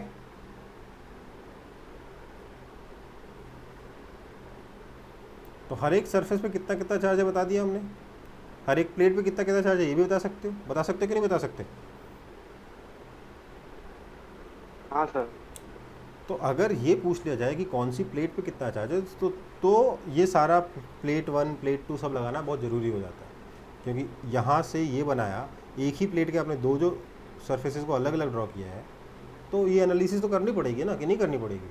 तो हर एक सरफेस पे कितना कितना चार्ज है बता दिया हमने। हर एक प्लेट पे कितना कितना चार्ज है ये भी बता सकते हो? बता सकते हो कि नहीं बता सकते? हाँ सर। तो अगर ये पूछ लिया जाए कि कौन सी प्लेट पे कितना चार्ज है, तो ये सारा प्लेट 1 प्लेट 2 सब लगाना बहुत ज़रूरी हो जाता है, क्योंकि यहाँ से ये बनाया एक ही प्लेट के आपने दो जो सरफेसेस को अलग अलग ड्रॉ किया है, तो ये एनालिसिस तो करनी पड़ेगी ना, कि नहीं करनी पड़ेगी?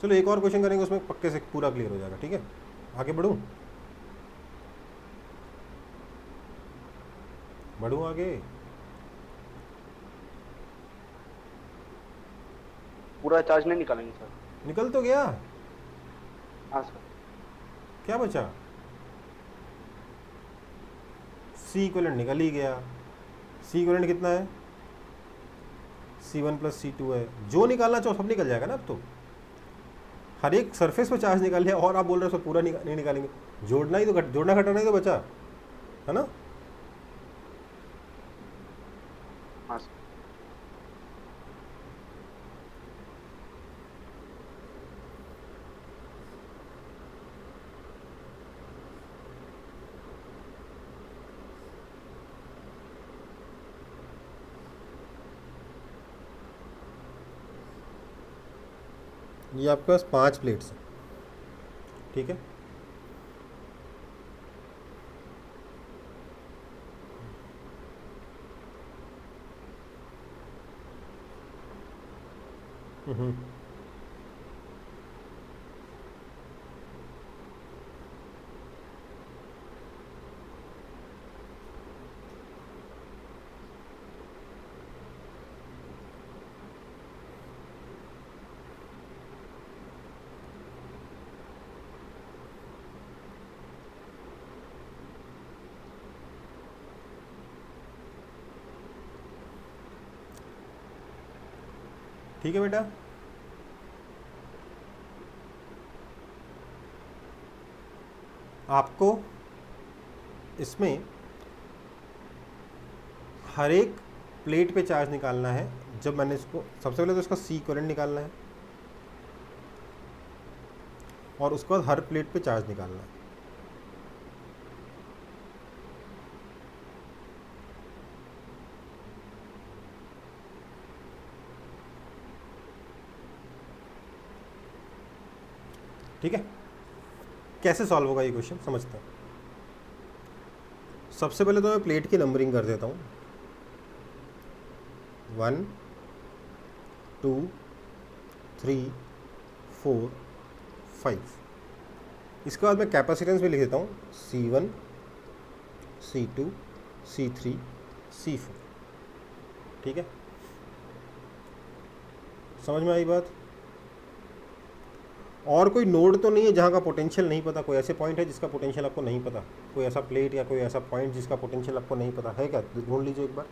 चलो एक और क्वेश्चन करेंगे, उसमें पक्के से पूरा क्लियर हो जाएगा। ठीक है, आगे बढ़ूँ आगे? पूरा चार्ज नहीं निकालेंगे सर। निकल तो गया, हाँ सर। क्या बचा? C इक्विवेलेंट निकल ही गया। C इक्विवेलेंट कितना है? C1 प्लस C2 है। जो निकालना चाहो सब निकल जाएगा ना अब तो। हर एक सरफेस पे चार्ज निकाल लिया, और आप बोल रहे हो सब पूरा नहीं निकालेंगे। जोड़ना घटाना ही तो बचा है ना। हाँ सर। ये आपके पास 5 प्लेट्स हैं, ठीक है। ठीक है बेटा, आपको इसमें हर एक प्लेट पे चार्ज निकालना है। जब मैंने इसको सबसे पहले तो इसका C इक्विवेलेंट निकालना है, और उसके बाद हर प्लेट पे चार्ज निकालना है। ठीक है, कैसे सॉल्व होगा ये क्वेश्चन समझते हैं। सबसे पहले तो मैं प्लेट की नंबरिंग कर देता हूँ, 1 2 3 4 5। इसके बाद मैं कैपेसिटेंस भी लिख देता हूँ, C1 C2 C3 C4। ठीक है, समझ में आई बात? और कोई नोड तो नहीं है जहाँ का पोटेंशियल नहीं पता? कोई ऐसे पॉइंट है जिसका पोटेंशियल आपको नहीं पता? कोई ऐसा प्लेट या कोई ऐसा पॉइंट जिसका पोटेंशियल आपको नहीं पता है क्या? ढूंढ लीजिए एक बार।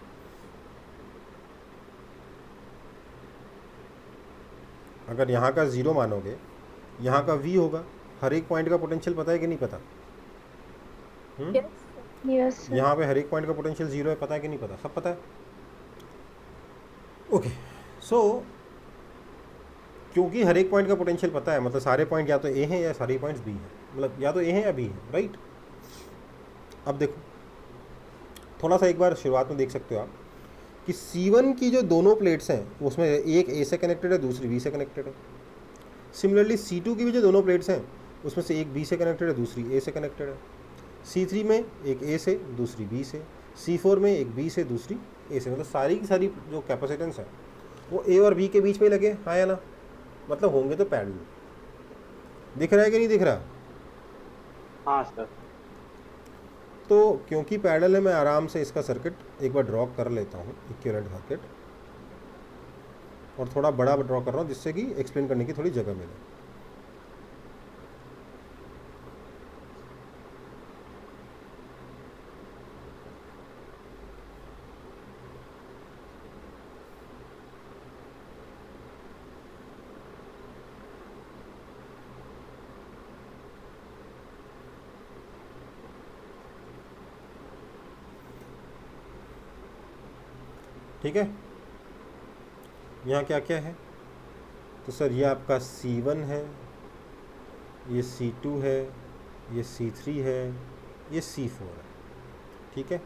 अगर यहाँ का 0 मानोगे, यहाँ का V होगा। हर एक पॉइंट का पोटेंशियल पता है कि नहीं पता? Yes sir. यहाँ पे हर एक पॉइंट का पोटेंशियल 0 है, पता है कि नहीं पता? सब पता है। ओके, सो क्योंकि हर एक पॉइंट का पोटेंशियल पता है, मतलब सारे पॉइंट या तो A हैं या सारे पॉइंट्स B हैं, मतलब या तो A हैं या B हैं, राइट। अब देखो, थोड़ा सा एक बार शुरुआत में देख सकते हो आप कि C1 की जो दोनों प्लेट्स हैं उसमें एक A से कनेक्टेड है, दूसरी B से कनेक्टेड है। सिमिलरली C2 की भी जो दोनों प्लेट्स हैं उसमें से एक B से कनेक्टेड है, दूसरी A से कनेक्टेड है। C3 में एक A से, दूसरी B से। C4 में एक B से, दूसरी A से। मतलब सारी की सारी जो कैपेसिटेंस है वो A और B के बीच में लगे, हाँ या ना, मतलब होंगे तो पैरेलल। दिख रहा है कि नहीं दिख रहा? हाँ सर। तो क्योंकि पैरेलल है मैं आराम से इसका सर्किट एक बार ड्रॉ कर लेता हूँ, इक्विवेलेंट सर्किट, और थोड़ा बड़ा ड्रॉ कर रहा हूँ जिससे कि एक्सप्लेन करने की थोड़ी जगह मिले। ठीक है, यहाँ क्या क्या है? तो सर ये आपका C1 है, ये C2 है, ये C3 है, ये C4 है। ठीक है,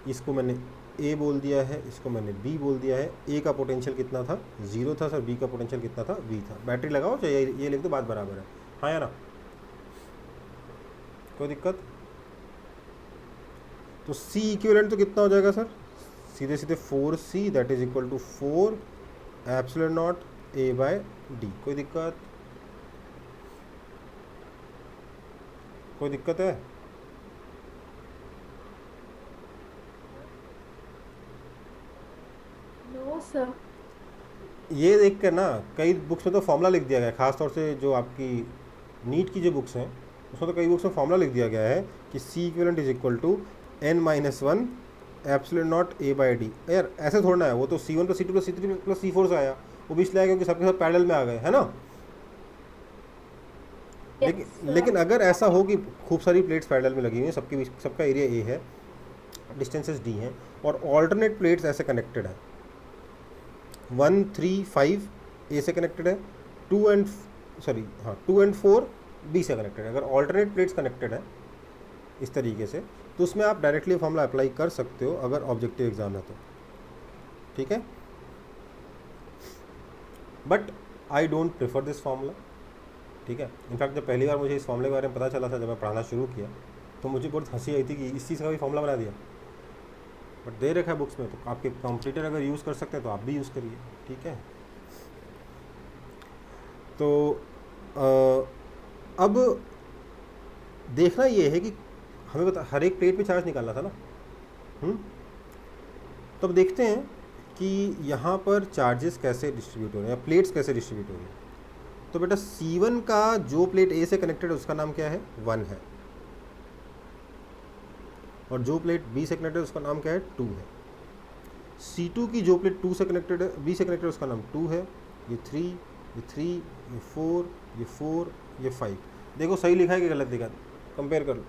इसको मैंने A बोल दिया है, इसको मैंने B बोल दिया है। A का पोटेंशियल कितना था? 0 था सर। B का पोटेंशियल कितना था? V था। बैटरी लगाओ चाहे ये लिख दो, बात बराबर है, हाँ या ना? कोई दिक्कत? तो C इक्विवेलेंट तो कितना हो जाएगा सर? सीधे सीधे 4C that is equal to 4 epsilon not A by D। कोई दिक्कत? कोई दिक्कत है? No sir. ये देख कर ना कई बुक्स में तो फॉर्मूला लिख दिया गया है, खासतौर से जो आपकी नीट की जो बुक्स हैं उसमें तो कई बुक्स में फॉर्मूला लिख दिया गया है कि C equivalent is equal to n-1 epsilon not A by D. यार ऐसे थोड़ा है, वो तो C1 plus C2 plus C3 plus C4 से आया, वो भी इसलिए आया क्योंकि सबके सब पैरेलल में आ गए, है ना? लेकिन अगर ऐसा हो कि खूब सारी प्लेट्स पैरेलल में लगी हुई हैं, सबके बीच सबका एरिया A है, डिस्टेंसेस D हैं, और ऑल्टरनेट प्लेट्स ऐसे कनेक्टेड है, 1 3 5 A से कनेक्टेड है, 2 एंड 4 B से कनेक्टेड है। अगर ऑल्टरनेट प्लेट्स कनेक्टेड है इस तरीके से तो उसमें आप डायरेक्टली फॉर्मूला अप्लाई कर सकते हो अगर ऑब्जेक्टिव एग्जाम है तो। ठीक है, but I don't prefer this formula. ठीक है, इनफैक्ट जब पहली बार मुझे इस फॉर्मूले के बारे में पता चला था, जब मैं पढ़ाना शुरू किया, तो मुझे बहुत हंसी आई थी कि इस चीज़ का भी फॉर्मूला बना दिया। बट दे रखा है बुक्स में, तो आपके कंप्यूटर अगर यूज़ कर सकते हैं तो आप भी यूज़ करिए। ठीक है, तो अब देखना ये है कि हमें बता, हर एक प्लेट पे चार्ज निकालना था ना। तो अब देखते हैं कि यहाँ पर चार्जेस कैसे डिस्ट्रीब्यूट हो रहे हैं या प्लेट्स कैसे डिस्ट्रीब्यूट हो रही हैं। तो बेटा C1 का जो प्लेट A से कनेक्टेड है उसका नाम क्या है? 1 है, और जो प्लेट B से कनेक्टेड है उसका नाम क्या है? 2 है। C2 की जो प्लेट 2 से कनेक्टेड है, B से कनेक्टेड है, उसका नाम 2 है। ये 3, ये 3, ये 4, ये 4, ये 5। देखो सही लिखा है कि गलत लिखा है, कंपेयर कर लो।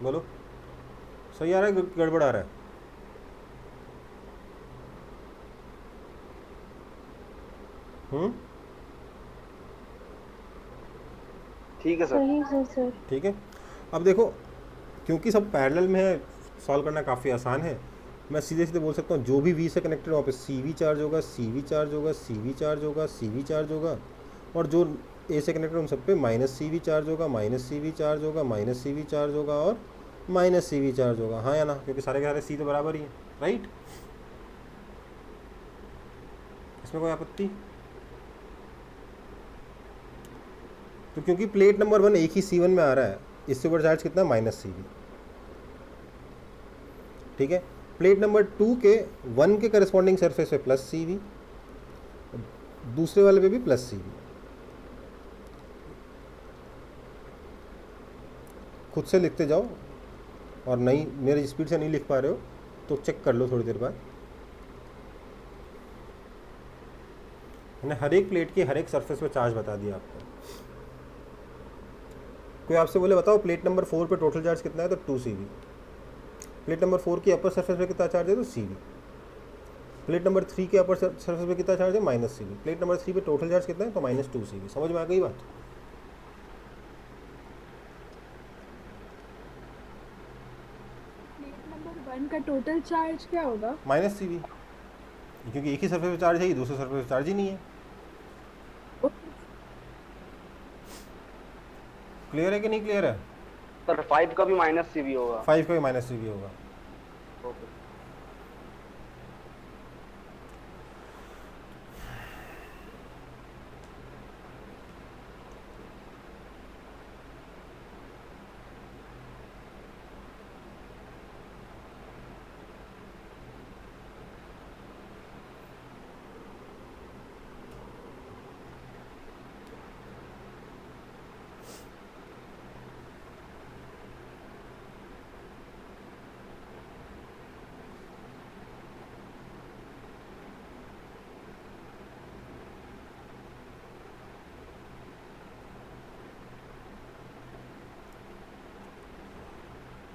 बोलो सही आ रहा है गड़बड़ आ रहा है? ठीक है सर। सही है सर। ठीक है, अब देखो क्योंकि सब पैरेलल में है, सॉल्व करना काफ़ी आसान है। मैं सीधे सीधे बोल सकता हूँ जो भी V से कनेक्टेड है वहाँ पे CV चार्ज होगा, CV चार्ज होगा, CV चार्ज होगा, CV चार्ज होगा, और जो A से कनेक्टेड उन सब पे -CV चार्ज होगा, -CV चार्ज होगा, -CV चार्ज होगा और -CV चार्ज होगा, हाँ या ना? क्योंकि सारे के सारे C तो बराबर ही हैं, राइट? इसमें कोई आपत्ति? तो क्योंकि प्लेट नंबर 1 एक ही C1 में आ रहा है, इससे ऊपर चार्ज कितना? -CV। ठीक है, प्लेट नंबर 2 के 1 के करस्पॉन्डिंग सरफेस पे +CV, दूसरे वाले पे भी +CV। खुद से लिखते जाओ, और नहीं मेरी स्पीड से नहीं लिख पा रहे हो तो चेक कर लो थोड़ी देर बाद। मैंने हर एक प्लेट के हर एक सरफेस पे चार्ज बता दिया आपको। कोई आपसे बोले बताओ प्लेट नंबर 4 पे टोटल चार्ज कितना है, तो 2CV। प्लेट नंबर 4 की अपर सरफेस पे कितना चार्ज है, तो CV। प्लेट नंबर 3 के अपर सरफेस पे कितना चार्ज है? -CV। प्लेट नंबर 3 पे टोटल चार्ज कितना है? तो -2CV। समझ में आ गई बात? प्लेट नंबर 1 का टोटल चार्ज क्या होगा? -CV, क्योंकि एक ही सरफेस पे चार्ज है, ही दूसरे सरफेस पे चार्ज ही नहीं है। क्लियर है कि नहीं क्लियर है? सर 5 का भी -CV होगा। 5 का भी -CV होगा। ओके।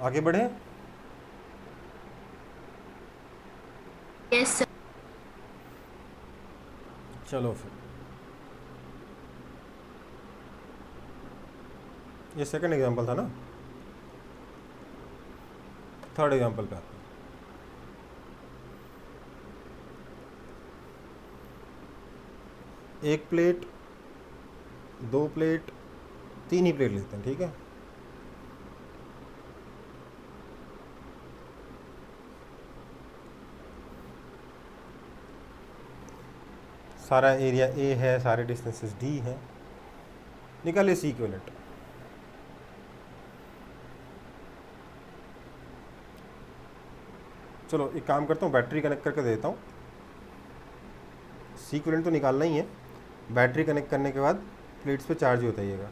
आगे बढ़े। Yes sir. चलो फिर ये सेकंड एग्जांपल था ना, थर्ड एग्जांपल पे आते हैं। एक प्लेट, 2 प्लेट, 3 ही प्लेट लेते हैं, ठीक है। सारा एरिया A है, सारे डिस्टेंसेस D हैं। निकालिए C इक्विवेलेंट। चलो एक काम करता हूँ, बैटरी कनेक्ट करके देता हूँ। C इक्विवेलेंट तो निकालना ही है, बैटरी कनेक्ट करने के बाद प्लेट्स पे चार्ज ही बताइएगा।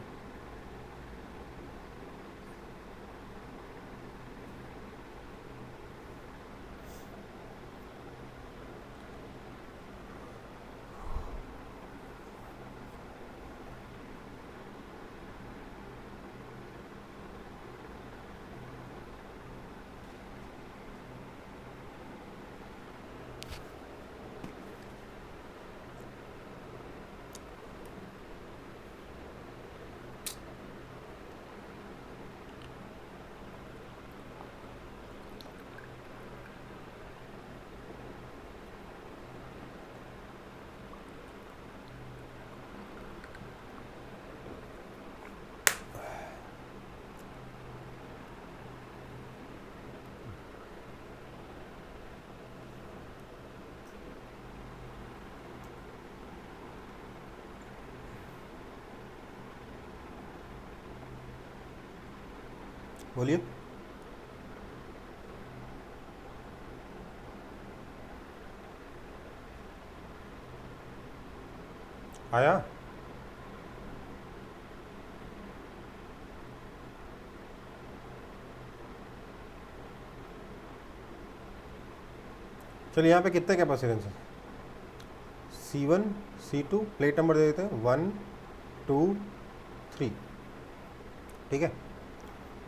बोलिए। आया? चलिए यहाँ पे कितने कैपेसिटेंस है? C1 C2, प्लेट नंबर दे देते हैं 1 2 3, ठीक है।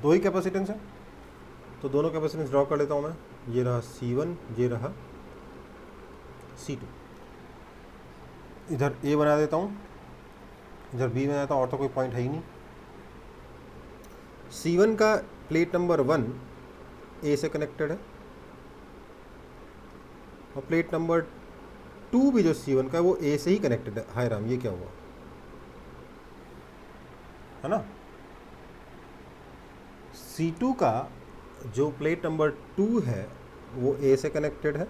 2 ही कैपेसिटेंस है तो दोनों कैपेसिटेंस ड्रॉ कर लेता हूँ मैं। ये रहा C1, ये रहा C2। इधर A बना देता हूँ, इधर B बना देता हूँ, और तो कोई पॉइंट है ही नहीं। C1 का प्लेट नंबर 1 A से कनेक्टेड है, और प्लेट नंबर 2 भी जो C1 का है वो A से ही कनेक्टेड है। हाय राम, ये क्या हुआ है ना। C2 का जो प्लेट नंबर 2 है वो A से कनेक्टेड है,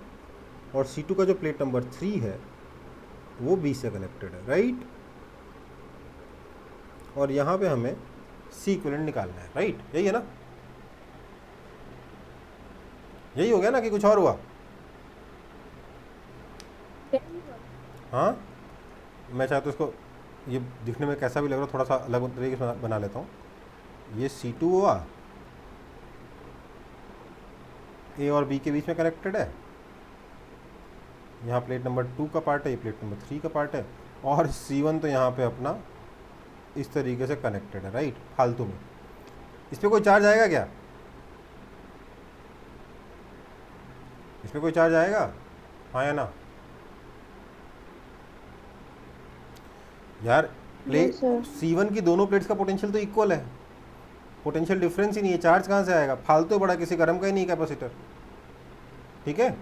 और C2 का जो प्लेट नंबर 3 है वो B से कनेक्टेड है, राइट। और यहाँ पे हमें C इक्विवेलेंट निकालना है, राइट। यही है ना, यही हो गया ना कि कुछ और हुआ? हाँ, मैं चाहता हूँ इसको, ये दिखने में कैसा भी लग रहा है, थोड़ा सा अलग तरीके से बना लेता हूँ। ये C2 हुआ, A और B के बीच में कनेक्टेड है। यहाँ प्लेट नंबर 2 का पार्ट है, ये प्लेट नंबर 3 का पार्ट है, और C1 तो यहाँ पे अपना इस तरीके से कनेक्टेड है, राइट। फालतू में इस पर कोई चार्ज आएगा क्या? इस पर कोई चार्ज आएगा? हाँ या ना यार? Plate Yes, sir. C1 की दोनों प्लेट्स का पोटेंशियल तो इक्वल है, पोटेंशियल डिफरेंस ही नहीं है, चार्ज कहाँ से आएगा? फालतू बड़ा किसी गर्म का ही नहीं कैपेसिटर। ठीक है,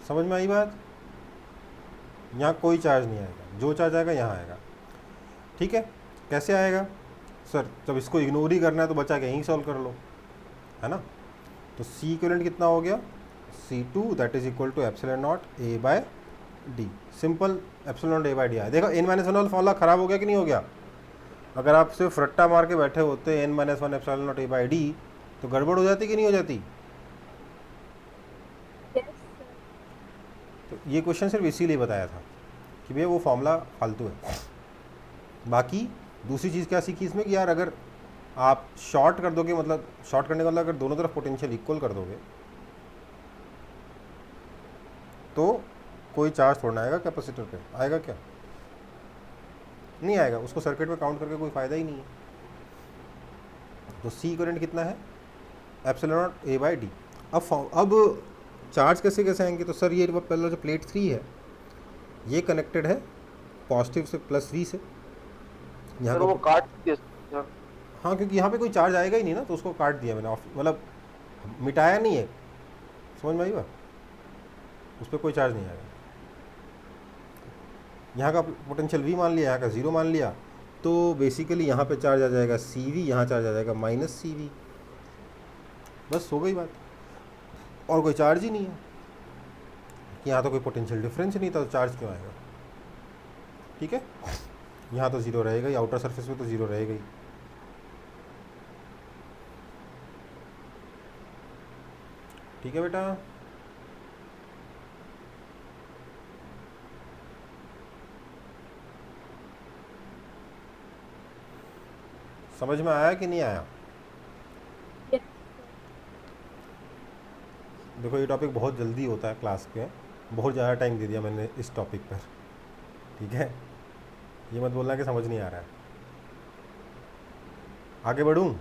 समझ में आई बात? यहाँ कोई चार्ज नहीं आएगा, जो चार्ज आएगा यहाँ आएगा। ठीक है, कैसे आएगा सर? जब इसको इग्नोर ही करना है तो बचा के यहीं सॉल्व कर लो, है ना? तो C इक्विवेलेंट कितना हो गया? C2 that is equal to epsilon not A by D. Simple, epsilon not A by D आया। देखो n-1 वाला फॉर्मूला खराब हो गया कि नहीं हो गया? अगर आप सिर्फ रट्टा मार के बैठे होते n-1 epsilon not A by D तो गड़बड़ हो जाती कि नहीं हो जाती? Yes, sir. तो ये क्वेश्चन सिर्फ इसीलिए बताया था कि भैया वो फॉर्मूला फालतू है। बाकी दूसरी चीज़ क्या सीखी इसमें कि यार अगर आप शॉर्ट कर दोगे, मतलब शॉर्ट करने का मतलब अगर दोनों तरफ पोटेंशियल इक्वल कर दोगे तो कोई चार्ज थोड़ा आएगा कैपेसिटर पे, आएगा क्या? नहीं आएगा, उसको सर्किट में काउंट करके कोई फ़ायदा ही नहीं है। तो C करंट कितना है? Epsilon not A by D. अब चार्ज कैसे कैसे आएंगे? तो सर ये पहला जो प्लेट 3 है ये कनेक्टेड है पॉजिटिव से +V से, यहाँ सर वो का काट दिया सर। हाँ, क्योंकि यहाँ पे कोई चार्ज आएगा ही नहीं ना, तो उसको काट दिया मैंने, मतलब मिटाया नहीं है। समझ में आई बात? उस पर कोई चार्ज नहीं आएगा। यहाँ का पोटेंशियल V मान लिया, यहाँ का 0 मान लिया, तो बेसिकली यहाँ पे चार्ज आ जाएगा CV, यहाँ चार्ज आ जाएगा -CV। बस हो गई बात, और कोई चार्ज ही नहीं है। यहाँ तो कोई पोटेंशियल डिफरेंस ही नहीं था, तो चार्ज क्यों आएगा? ठीक है, यहाँ तो 0 रहेगा ही, आउटर सरफेस में तो 0 रहेगा ही। ठीक है बेटा, समझ में आया कि नहीं आया? Yes, देखो ये टॉपिक बहुत जल्दी होता है क्लास के, बहुत ज़्यादा टाइम दे दिया मैंने इस टॉपिक पर। ठीक है, ये मत बोलना कि समझ नहीं आ रहा है। आगे बढ़ूं?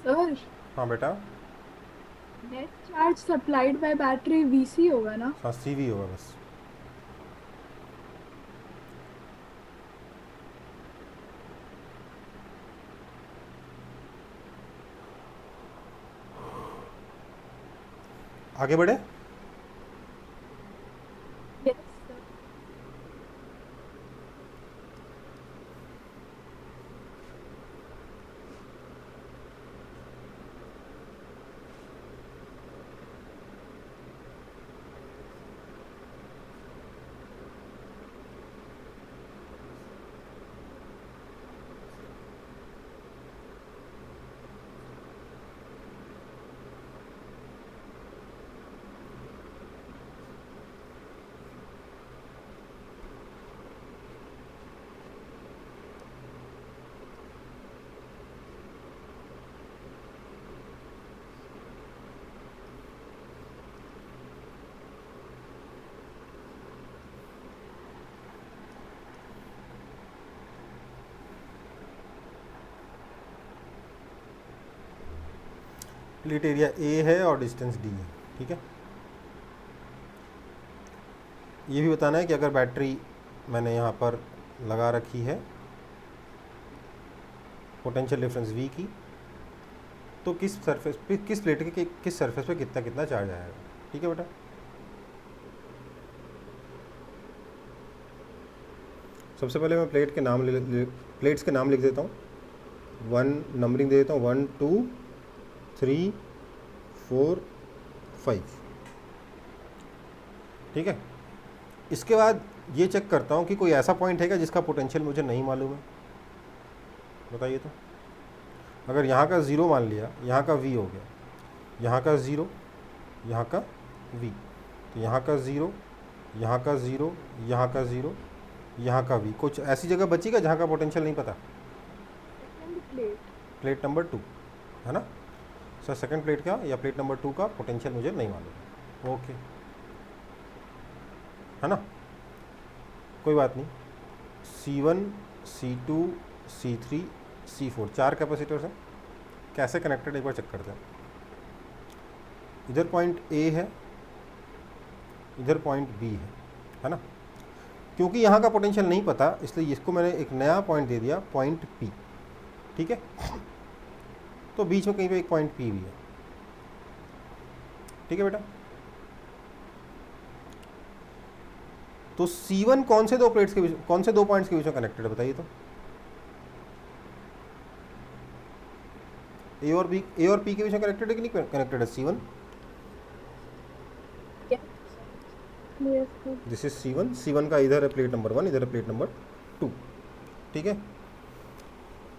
sir. हाँ बेटा, Net charge supplied by battery VC होगा ना? हाँ CV होगा बस। आगे बढ़े? Yes, sir. Plate area A है और डिस्टेंस D है। ठीक है, ये भी बताना है कि अगर बैटरी मैंने यहाँ पर लगा रखी है पोटेंशियल डिफरेंस V की, तो किस सरफेस पे, किस प्लेट के किस सरफेस पे कितना कितना चार्ज आएगा। ठीक है बेटा, सबसे पहले मैं प्लेट के नाम प्लेट्स के नाम लिख देता हूँ, 1 नंबरिंग दे देता हूँ, 1 2 3 4 5। ठीक है, इसके बाद ये चेक करता हूँ कि कोई ऐसा पॉइंट है क्या जिसका पोटेंशियल मुझे नहीं मालूम है। बताइए तो, अगर यहाँ का 0 मान लिया, यहाँ का V हो गया, यहाँ का 0, यहाँ का V, तो यहाँ का 0, यहाँ का 0, यहाँ का 0, यहाँ का V, कुछ ऐसी जगह बचेगा जहाँ का पोटेंशियल नहीं पता। Second plate. प्लेट नंबर 2, है ना। सर सेकंड प्लेट का या प्लेट नंबर 2 का पोटेंशियल मुझे नहीं मालूम। ओके, है ना, कोई बात नहीं। C1, C2, C3, C4 4 capacitors हैं। कैसे कनेक्टेड एक बार चेक करते हैं। इधर पॉइंट A है, इधर पॉइंट B है ना। क्योंकि यहाँ का पोटेंशियल नहीं पता इसलिए इसको मैंने एक नया पॉइंट दे दिया, पॉइंट P, ठीक है। तो बीच में कहीं पे एक पॉइंट P भी है, ठीक है बेटा। तो C1 कौन से दो प्लेट्स के बीच, कौन से दो पॉइंट्स के बीच में कनेक्टेड है बताइए तो। A और P के बीच में कनेक्टेड है कि नहीं कनेक्टेड है C1? Yes, sir. This is C1 का इधर है प्लेट नंबर 1, इधर है प्लेट नंबर 2, ठीक है।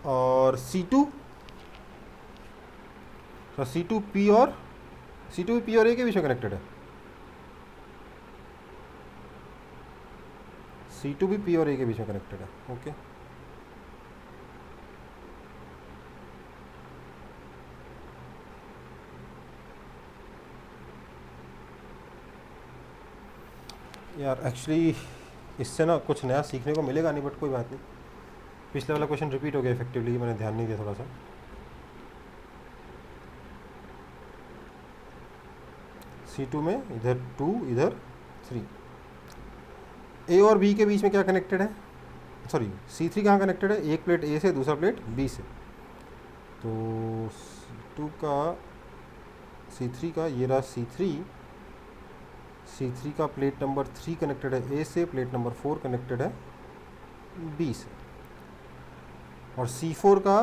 और C2 P और A के बीच में कनेक्टेड है। C2 भी P और A के बीच में कनेक्टेड है, ओके। यार एक्चुअली इससे ना कुछ नया सीखने को मिलेगा नहीं, बट कोई बात नहीं। पिछले वाला क्वेश्चन रिपीट हो गया इफेक्टिवली, मैंने ध्यान नहीं दिया थोड़ा सा। C2 में इधर 2, इधर 3। A और B के बीच में क्या कनेक्टेड है, सॉरी C3 कहाँ कनेक्टेड है, एक प्लेट A से, दूसरा प्लेट B से। तो C2 का C3 का ये रहा C3 का प्लेट नंबर 3 कनेक्टेड है A से, प्लेट नंबर 4 कनेक्टेड है B से। और C4 का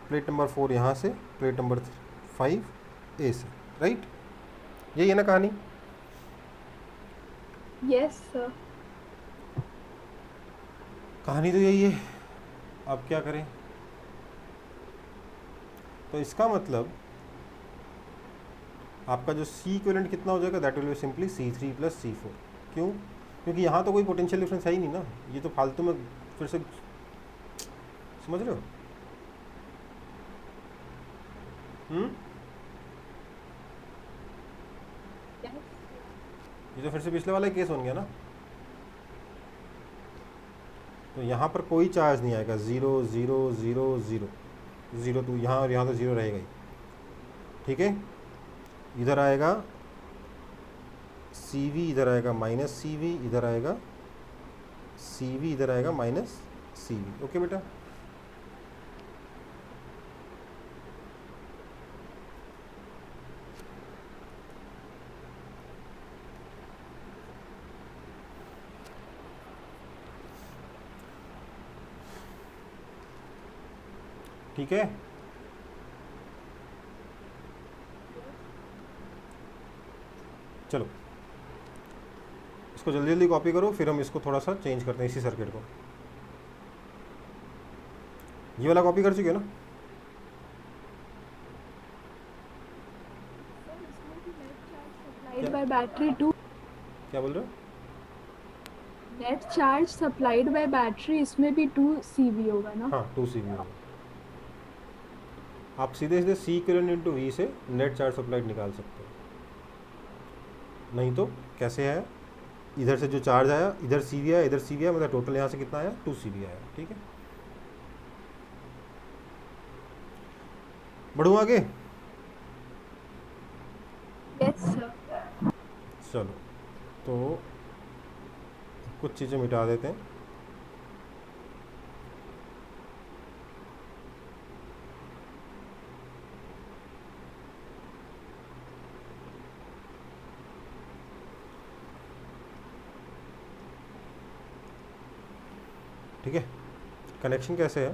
प्लेट नंबर 4 यहाँ से, प्लेट नंबर 5 A से, राइट। यही है ना कहानी। Yes sir. कहानी तो यही है, अब क्या करें। तो इसका मतलब आपका जो C इक्विवेलेंट कितना हो जाएगा, that will be simply C3 plus C4। क्यों? क्योंकि यहाँ तो कोई पोटेंशियल डिफरेंस है ही नहीं ना, ये तो फालतू में फिर से, समझ रहे हो? ये तो फिर से पिछले वाला केस बन गया ना। तो यहाँ पर कोई चार्ज नहीं आएगा, 0 0 0 0 0, तो यहाँ और यहाँ तो 0 रहेगा ही, ठीक है। इधर आएगा CV, इधर आएगा माइनस CV, इधर आएगा CV, इधर आएगा माइनस CV, ओके बेटा। ठीक है, चलो इसको जल्दी जल्दी कॉपी करो, फिर हम इसको थोड़ा सा चेंज करते हैं इसी सर्किट को। ये वाला कॉपी कर चुके हो ना? सप्लाइड बाय बैटरी 2, क्या बोल रहे हो? Net charge supplied by battery, इसमें भी 2 CV होगा ना। हाँ 2 CV होगा। आप सीधे सीधे C इक्विवेलेंट इंटू V से नेट चार्ज सप्लाइड निकाल सकते हो। नहीं तो कैसे है, इधर से जो चार्ज आया, इधर CV आया, इधर CV आया, मतलब टोटल यहाँ से कितना आया, 2 CV आया, ठीक है। बढ़ूँ आगे? Yes sir. चलो तो कुछ चीज़ें मिटा देते हैं। ठीक है, कनेक्शन कैसे है,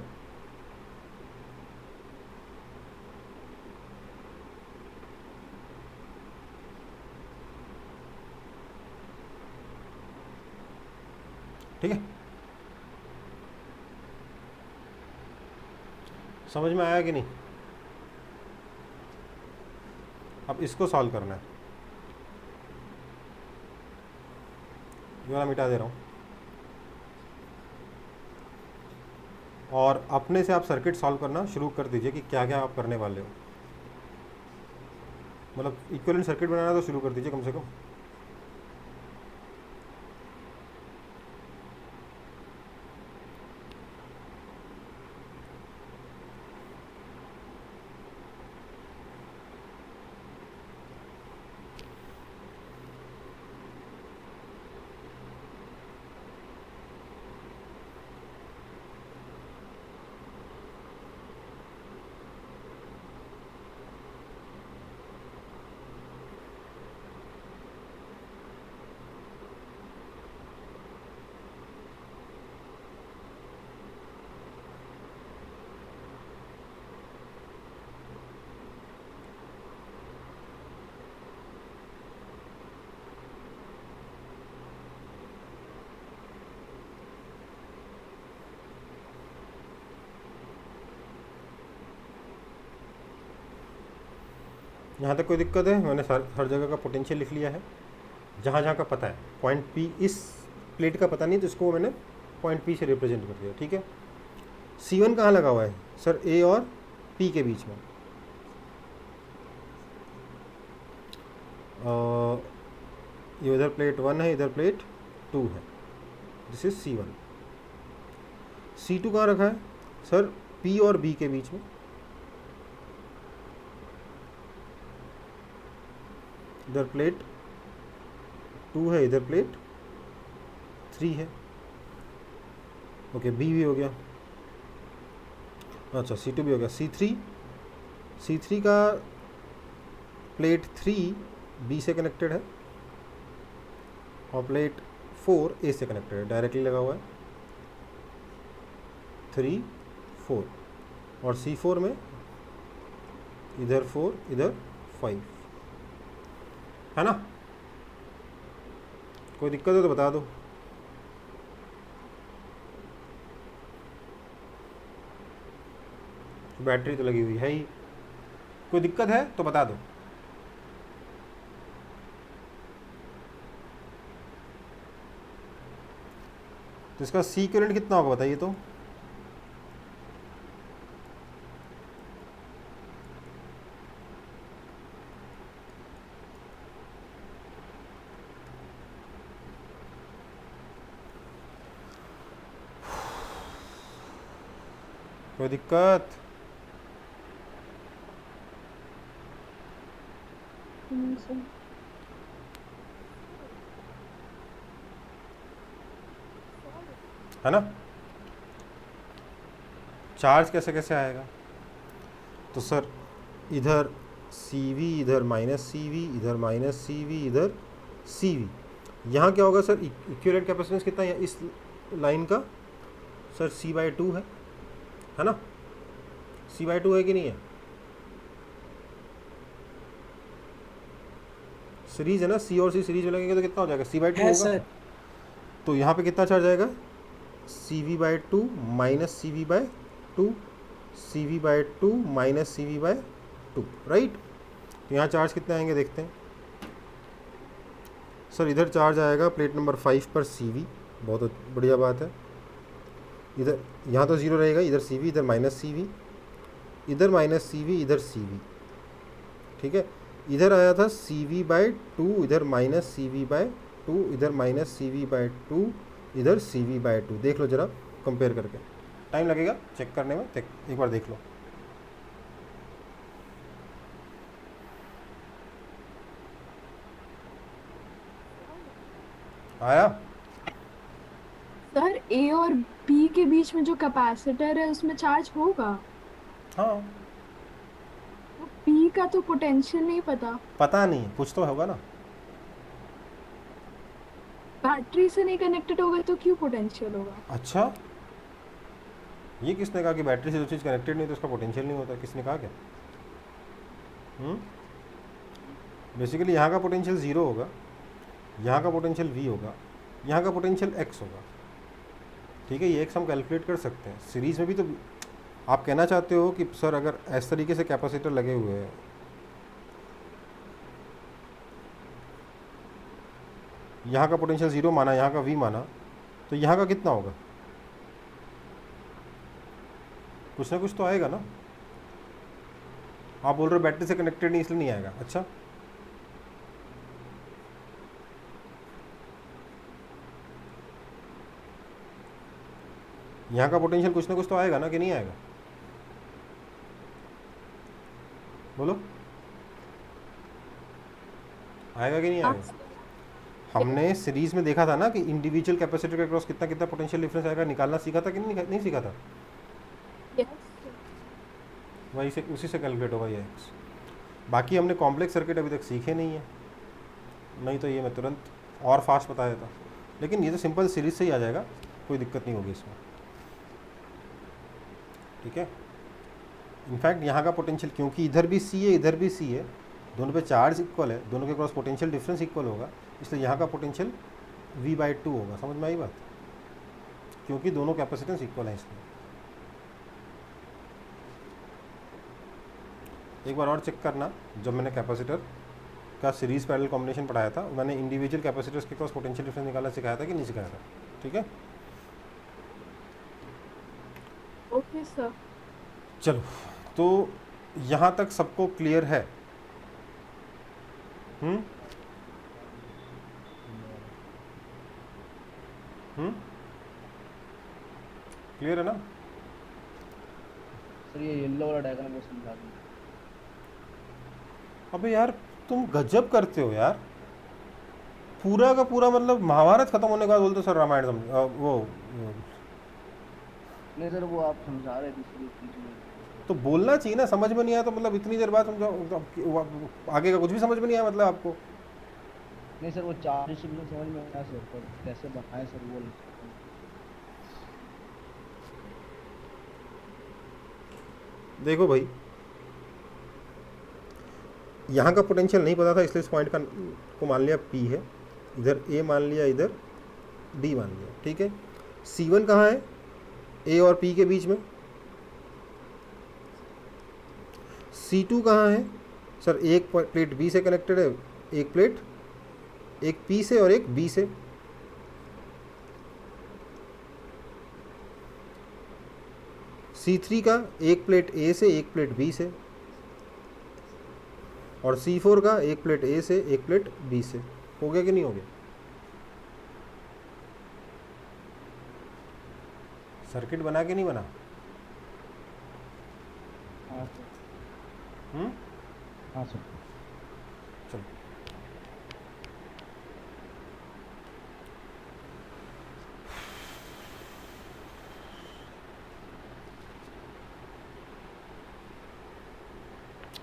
ठीक है, समझ में आया कि नहीं? अब इसको सॉल्व करना है। ये वाला मिटा दे रहा हूँ। और अपने से आप सर्किट सॉल्व करना शुरू कर दीजिए कि क्या क्या आप करने वाले हो, मतलब इक्विवेलेंट सर्किट बनाना तो शुरू कर दीजिए कम से कम। यहाँ तक कोई दिक्कत है? मैंने हर जगह का पोटेंशियल लिख लिया है, जहाँ जहाँ का पता है। पॉइंट पी, इस प्लेट का पता नहीं तो इसको मैंने पॉइंट पी से रिप्रेजेंट कर दिया, ठीक है। C1 कहाँ लगा हुआ है सर? ए और पी के बीच में। ये इधर प्लेट 1 है, इधर प्लेट 2 है, दिस इज C1। C2 कहाँ रखा है सर? P और B के बीच में। इधर प्लेट 2 है, इधर प्लेट 3 है। ओके, बी भी हो गया। अच्छा, C2 भी हो गया। C3 का प्लेट 3 B से कनेक्टेड है और प्लेट 4 A से कनेक्टेड है, डायरेक्टली लगा हुआ है। 3 4 और C4 में इधर 4 इधर 5 है ना। कोई दिक्कत हो तो बता दो। बैटरी तो लगी हुई है ही, कोई दिक्कत है तो बता दो। तो इसका सी इक्विवेलेंट कितना होगा बताइए तो। कोई दिक्कत? नहीं सर। है ना। चार्ज कैसे कैसे आएगा? तो सर इधर CV, इधर -CV, इधर -CV, इधर CV। यहाँ क्या होगा सर? इक्विवेलेंट कैपेसिटेंस कितना है इस लाइन का सर? C/2 है ना। C/2 है कि नहीं है? सीरीज है ना, C और C सीरीज में लगेंगे तो कितना हो जाएगा? C/2 है होगा। सर। तो यहाँ पे कितना चार्ज आएगा? CV/2 minus CV/2, CV/2 minus CV/2, right. तो यहाँ चार्ज कितने आएंगे देखते हैं सर। इधर चार्ज आएगा प्लेट नंबर 5 पर CV, बहुत बढ़िया बात है। इधर यहाँ तो ज़ीरो रहेगा, इधर CV, इधर -CV, इधर -CV, इधर CV, ठीक है। इधर आया था CV/2, इधर -CV/2, इधर -CV/2, इधर CV/2। देख लो जरा कंपेयर करके, टाइम लगेगा चेक करने में, एक बार देख लो। आया? सर ए और बी के बीच में जो कैपेसिटर है उसमें चार्ज होगा। हाँ, तो बी का तो पोटेंशियल नहीं पता। पता नहीं, कुछ तो होगा ना। बैटरी से नहीं कनेक्टेड होगा तो क्यों पोटेंशियल होगा? अच्छा, ये किसने कहा कि बैटरी से जो चीज़ कनेक्टेड नहीं तो उसका पोटेंशियल नहीं होता? किसने कहा क्या? बेसिकली यहाँ का पोटेंशियल 0 होगा, यहाँ का पोटेंशियल V होगा, यहाँ का पोटेंशियल X होगा, ठीक है। ये X हम कैलकुलेट कर सकते हैं। सीरीज़ में भी तो आप कहना चाहते हो कि सर अगर इस तरीके से कैपेसिटर लगे हुए हैं, यहाँ का पोटेंशियल 0 माना, यहाँ का V माना, तो यहाँ का कितना होगा? कुछ ना कुछ तो आएगा ना। आप बोल रहे हो बैटरी से कनेक्टेड नहीं इसलिए नहीं आएगा। अच्छा, यहाँ का पोटेंशियल कुछ ना कुछ तो आएगा ना, कि नहीं आएगा? बोलो, आएगा कि नहीं आएगा? हमने सीरीज में देखा था ना कि इंडिविजुअल कैपेसिटर के क्रॉस कितना कितना पोटेंशियल डिफरेंस आएगा, निकालना सीखा था कि नहीं सीखा था? यस वही से उसी से कैलकुलेट होगा ये एक्स। बाकी हमने कॉम्प्लेक्स सर्किट अभी तक सीखे नहीं है, नहीं तो ये मैं तुरंत और फास्ट बता देता, लेकिन ये तो सिंपल सीरीज से ही आ जाएगा, कोई दिक्कत नहीं होगी इसमें। ठीक है, इनफैक्ट यहाँ का पोटेंशियल, क्योंकि इधर भी सी है इधर भी सी है, दोनों पे चार्ज इक्वल है, दोनों के क्रॉस पोटेंशियल डिफरेंस इक्वल होगा, इसलिए यहाँ का पोटेंशियल V/2 होगा। समझ में आई बात? क्योंकि दोनों कैपेसिटेंस इक्वल हैं इसलिए। एक बार और चेक करना, जब मैंने कैपेसिटर का सीरीज पैरेलल कॉम्बिनेशन पढ़ाया था, मैंने इंडिविजुअल कैपेसिटर्स के क्रॉस पोटेंशियल डिफरेंस निकालना सिखाया था कि नहीं सिखाया था? ठीक है, ओके सर। चलो, तो यहाँ तक सबको क्लियर है? क्लियर है ना? सर ये येलो वाला डायग्राम को समझा दूँ। अबे यार तुम गजब करते हो यार, पूरा का पूरा मतलब महाभारत खत्म होने के बाद बोलते हो सर रामायण नहीं सर, वो आप समझा रहे थे इसलिए बीच में। तो बोलना चाहिए ना, समझ में नहीं आया तो मतलब इतनी देर बाद समझाओ, तो आगे का कुछ भी समझ में नहीं आया मतलब आपको? नहीं सर, वो चार डिस्ट्रीब्यूशन समझ में आया सर, पर कैसे बनाए सर वो देखो भाई, यहाँ का पोटेंशियल नहीं पता था, इसलिए इस पॉइंट का को मान लिया P है, इधर A मान लिया, इधर D मान लिया। ठीक है, C1 कहाँ है? A और P के बीच में। C2 कहाँ है? सर एक प्लेट B से कनेक्टेड है, एक प्लेट एक P से और एक B से। C3 का एक प्लेट A से एक प्लेट B से, और C4 का एक प्लेट A से एक प्लेट B से। हो गया कि नहीं हो गया? सर्किट बना के नहीं बना? हाँ सर। हाँ सर। चलो,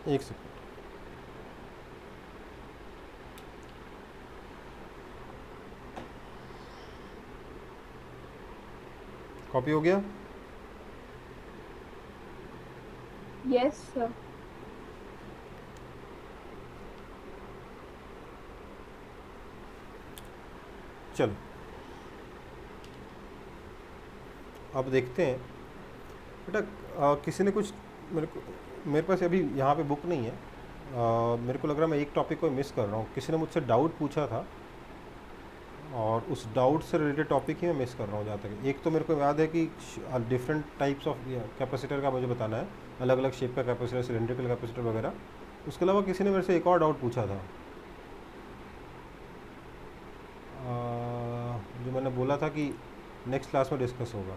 एक सेकंड। कॉपी हो गया? Yes sir. चलो, अब देखते हैं बेटा, किसी ने कुछ मेरे पास अभी यहाँ पे बुक नहीं है, मेरे को लग रहा है मैं एक टॉपिक को मिस कर रहा हूँ। किसी ने मुझसे डाउट पूछा था और उस डाउट से रिलेटेड टॉपिक ही मैं मिस कर रहा हूँ जहाँ तक। एक तो मेरे को याद है कि डिफरेंट टाइप्स ऑफ कैपेसिटर का मुझे बताना है, अलग अलग शेप का कैपेसिटर, सिलेंड्रिकल कैपेसिटर वगैरह। उसके अलावा किसी ने मेरे से एक और डाउट पूछा था, जो मैंने बोला था कि नेक्स्ट क्लास में डिस्कस होगा।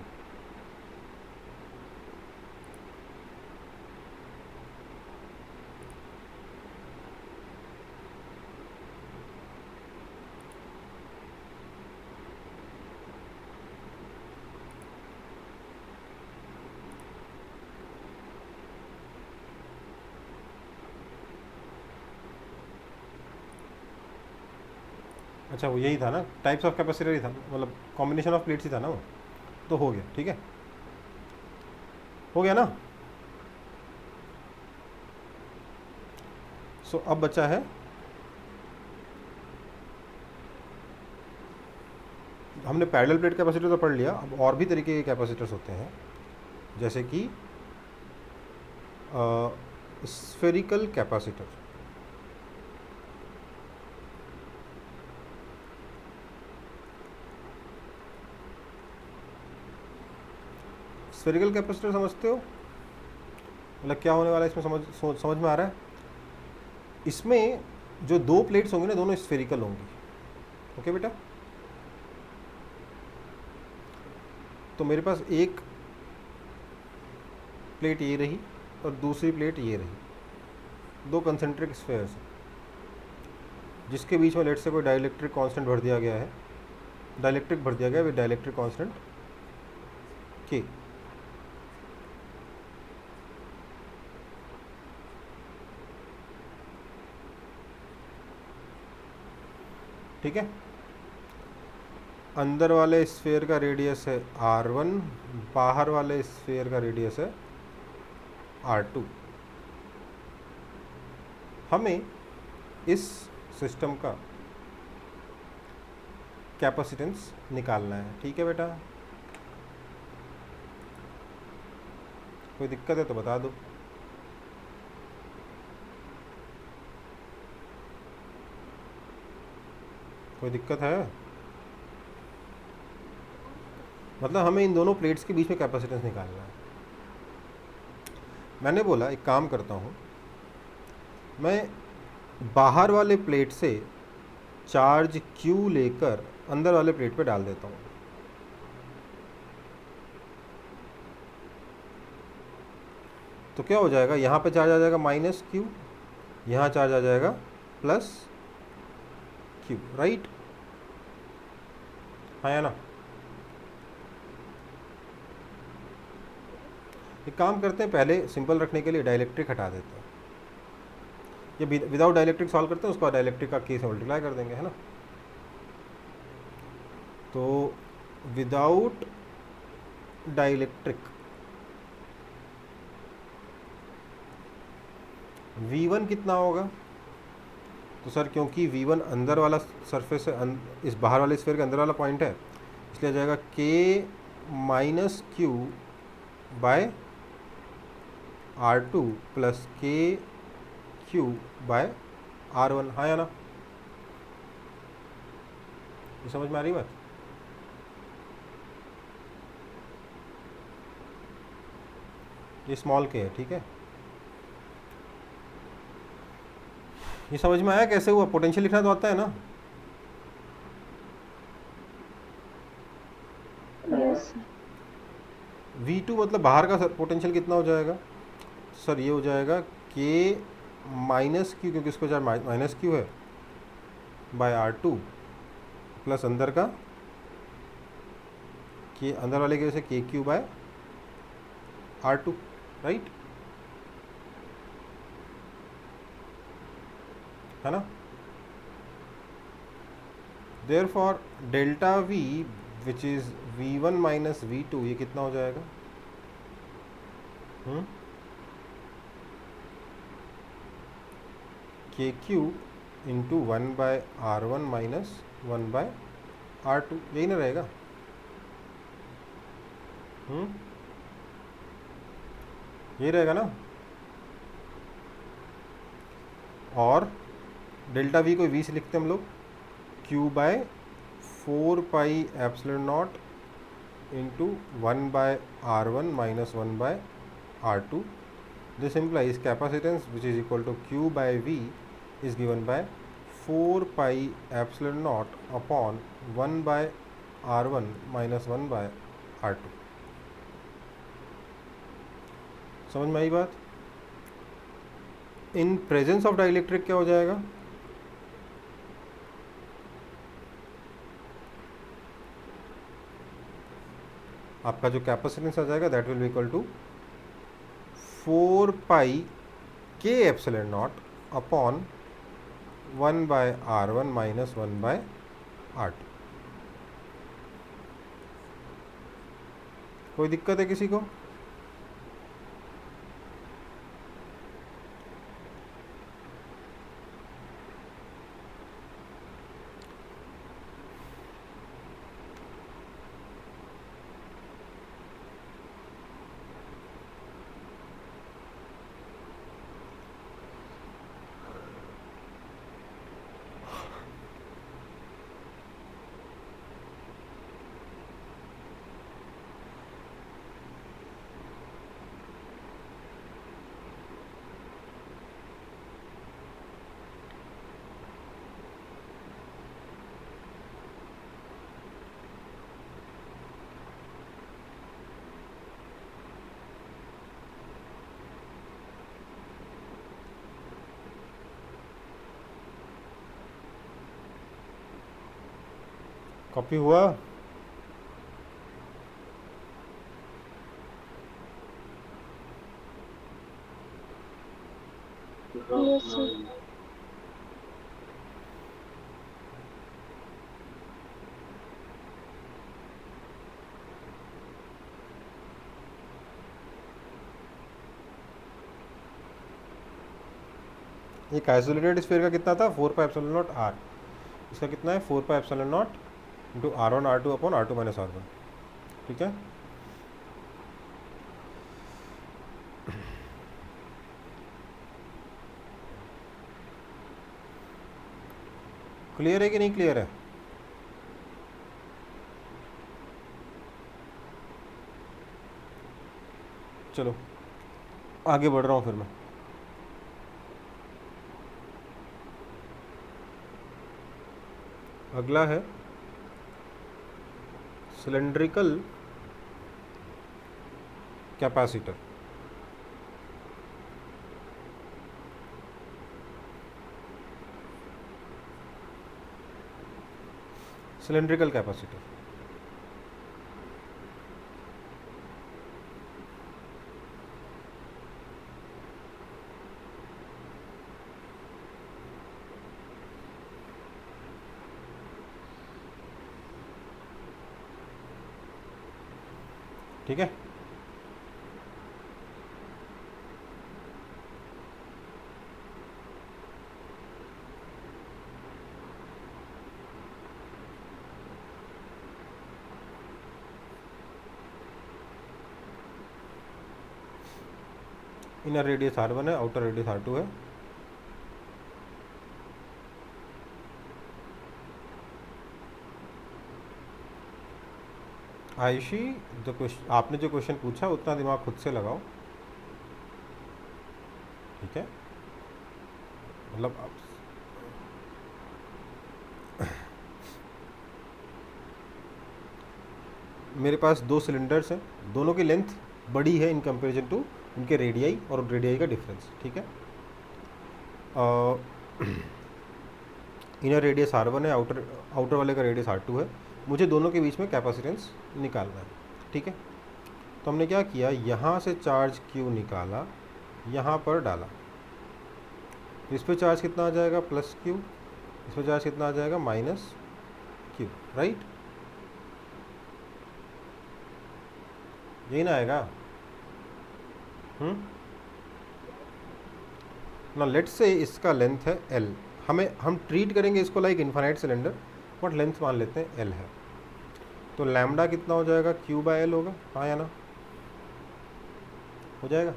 अच्छा, वो यही था ना, टाइप्स ऑफ कैपेसिटर ही था, मतलब कॉम्बिनेशन ऑफ प्लेट्स ही था ना वो। तो हो गया, ठीक है, हो गया ना। सो अब बचा है, हमने पैरेलल प्लेट कैपेसिटर तो पढ़ लिया, अब और भी तरीके के कैपेसिटर्स होते हैं, जैसे कि स्फेरिकल कैपेसिटर। स्फेरिकल कैपेसिटर समझते हो, मतलब क्या होने वाला है इसमें, समझ में आ रहा है? इसमें जो दो प्लेट्स होंगी ना, दोनों स्फेरिकल होंगी। ओके बेटा, तो मेरे पास एक प्लेट ये रही और दूसरी प्लेट ये रही, दो कंसेंट्रिक स्फेयर्स जिसके बीच में लेट से कोई डाइलेक्ट्रिक कांस्टेंट भर दिया गया है, डाइलेक्ट्रिक भर दिया गया विद डाइलेक्ट्रिक कांस्टेंट के। ठीक है, अंदर वाले स्फेयर का रेडियस है r1, बाहर वाले स्फेयर का रेडियस है r2। हमें इस सिस्टम का कैपेसिटेंस निकालना है। ठीक है बेटा, कोई दिक्कत है तो बता दो। कोई दिक्कत है? मतलब हमें इन दोनों प्लेट्स के बीच में कैपेसिटेंस निकालना है। मैंने बोला एक काम करता हूँ, मैं बाहर वाले प्लेट से चार्ज Q लेकर अंदर वाले प्लेट पे डाल देता हूँ। तो क्या हो जाएगा, यहाँ पे चार्ज आ जाएगा -Q, यहाँ चार्ज आ जाएगा +Q, राइट? हाँ या ना? एक काम करते हैं, पहले सिंपल रखने के लिए डाइलेक्ट्रिक हटा देते हैं। ये विदाउट डाइलेक्ट्रिक सॉल्व करते हैं, उसका डाइलेक्ट्रिक का K से मल्टीप्लाई कर देंगे, है ना? तो विदाउट डाइलेक्ट्रिक V1 कितना होगा? तो सर क्योंकि V1 अंदर वाला सरफेस है, इस बाहर वाले स्फीयर के अंदर वाला पॉइंट है, इसलिए आ जाएगा K - Q by R2 plus KQ by R1। हाँ या ना? ये समझ में आ रही बात? ये स्मॉल k है, ठीक है? ये समझ में आया कैसे हुआ? पोटेंशियल लिखना तो आता है ना? यस V2 मतलब बाहर का पोटेंशियल कितना हो जाएगा सर? ये हो जाएगा K - Q, क्योंकि इसको चाहे -Q है, बाय R2 प्लस अंदर का K, अंदर वाले की वजह से KQ बाय R2, राइट? है ना? Therefore delta V which is V1 minus V2, ये कितना हो जाएगा? KQ into 1/R1 minus 1/R2, यही ना रहेगा? यही रहेगा ना? और डेल्टा V को V से लिखते हैं हम लोग, Q/4πε0 into 1/R1 minus 1/R2। This implies capacitance which is equal to Q/V is given by 4πε0 upon 1/R1 minus 1/R2। समझ में आई बात? इन प्रेजेंस ऑफ डाइलेक्ट्रिक क्या हो जाएगा? आपका जो कैपेसिटेंस आ जाएगा that will be equal to 4πK∈0 upon 1/R1 minus 1/R2। कोई दिक्कत है किसी को? कॉपी हुआ? Yes sir. एक आइसोलेटेड स्फीयर का कितना था? 4 पाई एप्सिलॉन नॉट आर। इसका कितना है? 4 पाई epsilon not into R1 R2 upon R2 minus R1। ठीक है, क्लियर है कि नहीं क्लियर है? चलो आगे बढ़ रहा हूँ फिर मैं। अगला है सिलेंड्रिकल कैपेसिटर। सिलेंड्रिकल कैपेसिटर ठीक है। इनर रेडियस R1 है, आउटर रेडियस R2 है। आयुषी, जो क्वेश्चन आपने जो क्वेश्चन पूछा उतना दिमाग खुद से लगाओ, ठीक है? मतलब मेरे पास दो सिलेंडर्स हैं, दोनों की लेंथ बड़ी है इन कंपैरिजन टू उनके रेडियाई और रेडियाई का डिफरेंस, ठीक है? इनर रेडियस R1 है, आउटर वाले का रेडियस R2 है। मुझे दोनों के बीच में कैपेसिटेंस निकालना है, ठीक है? तो हमने क्या किया, यहाँ से चार्ज Q निकाला, यहाँ पर डाला। इस पर चार्ज कितना आ जाएगा? Plus Q। इस पर चार्ज कितना आ जाएगा? Minus Q, right? यही ना आएगा? ना लेट्स से इसका लेंथ है L। हम ट्रीट करेंगे इसको like infinite cylinder, but length मान लेते हैं L है। तो लैम्डा कितना हो जाएगा? Q बाय L होगा, हाँ या ना? हो जाएगा।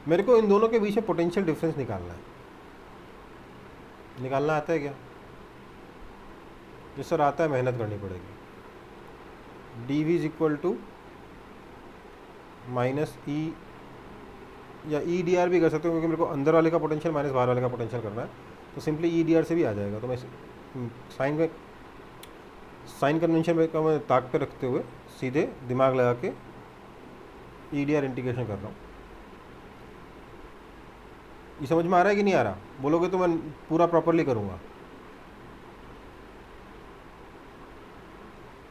मेरे को इन दोनों के बीच में पोटेंशियल डिफरेंस निकालना है। निकालना आता है क्या? जिस सर आता है मेहनत करनी पड़ेगी। dV is equal to minus E, या ई डी आर भी कर सकते हो, क्योंकि मेरे को अंदर वाले का पोटेंशियल माइनस बाहर वाले का पोटेंशियल करना है, तो सिंपली ई डी आर से भी आ जाएगा। तो मैं साइन कन्वेंशन में का मैं ताक पे रखते हुए सीधे दिमाग लगा के ई डी आर इंटीग्रेशन कर रहा हूँ। ये समझ में आ रहा है कि नहीं आ रहा? बोलोगे तो मैं पूरा प्रॉपरली करूँगा,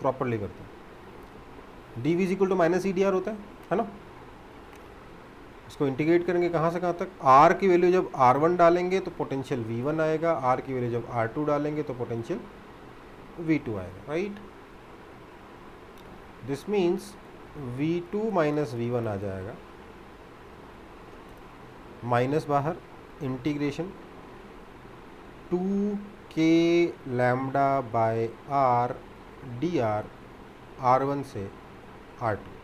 प्रॉपरली करता हूँ। D V is equal to minus E D R होता है ना? इसको इंटीग्रेट करेंगे कहाँ से कहाँ तक? R की वैल्यू जब R1 डालेंगे तो पोटेंशियल V1 आएगा, R की वैल्यू जब R2 डालेंगे तो पोटेंशियल V2 आएगा, right? This means V2 minus V1 आ जाएगा, माइनस बाहर, integration 2k lambda by R dr R1 से R2,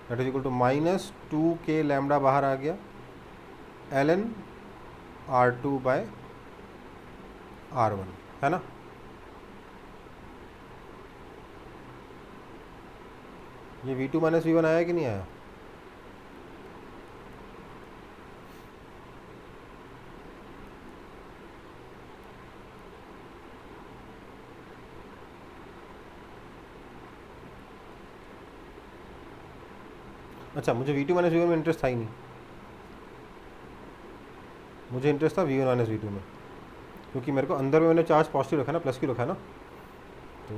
that is equal to minus 2k lambda बाहर आ गया, ln R2 बाय R1, है ना? ये V2 माइनस V1 आया कि नहीं आया? अच्छा, मुझे V2 माइनस V1 में इंटरेस्ट था ही नहीं, मुझे इंटरेस्ट था V1 माइनस V2 में, क्योंकि मेरे को अंदर में मैंने चार्ज पॉजिटिव रखा ना, प्लस Q रखा है ना, तो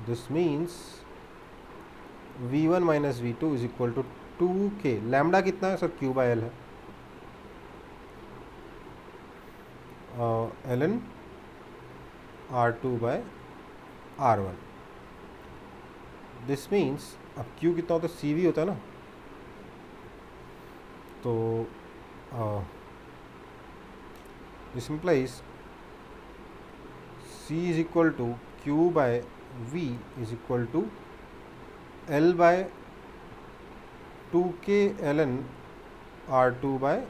this means V1 minus V2 is equal to 2K। Lambda कितना है सर? Q बाय L है, ln R2 by R1। This means अब Q कितना होता है? CV होता है ना, तो this implies C is equal to Q by V is equal to L by 2K ln R2 by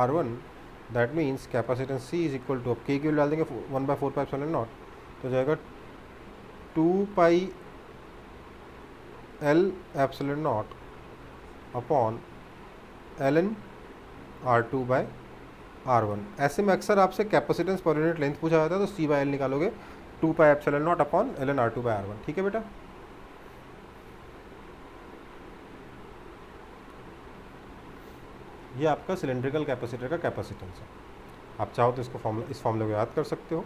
R1। That means capacitance C is equal to, अब K की वैल्यू डाल देंगे 1/4πε0, तो जाएगा 2 pi L epsilon not upon ln R2 by R1। ऐसे में अक्सर आपसे कैपेसिटेंस पर यूनिट लेंथ पूछा जाता है, तो C बाय L निकालोगे 2 pi epsilon not upon ln R2 by R1। ठीक है बेटा, ये आपका सिलेंड्रिकल कैपेसिटर का कैपेसिटेंस है। आप चाहो तो इसको फॉर्मूला, इस फॉर्मूले को याद कर सकते हो,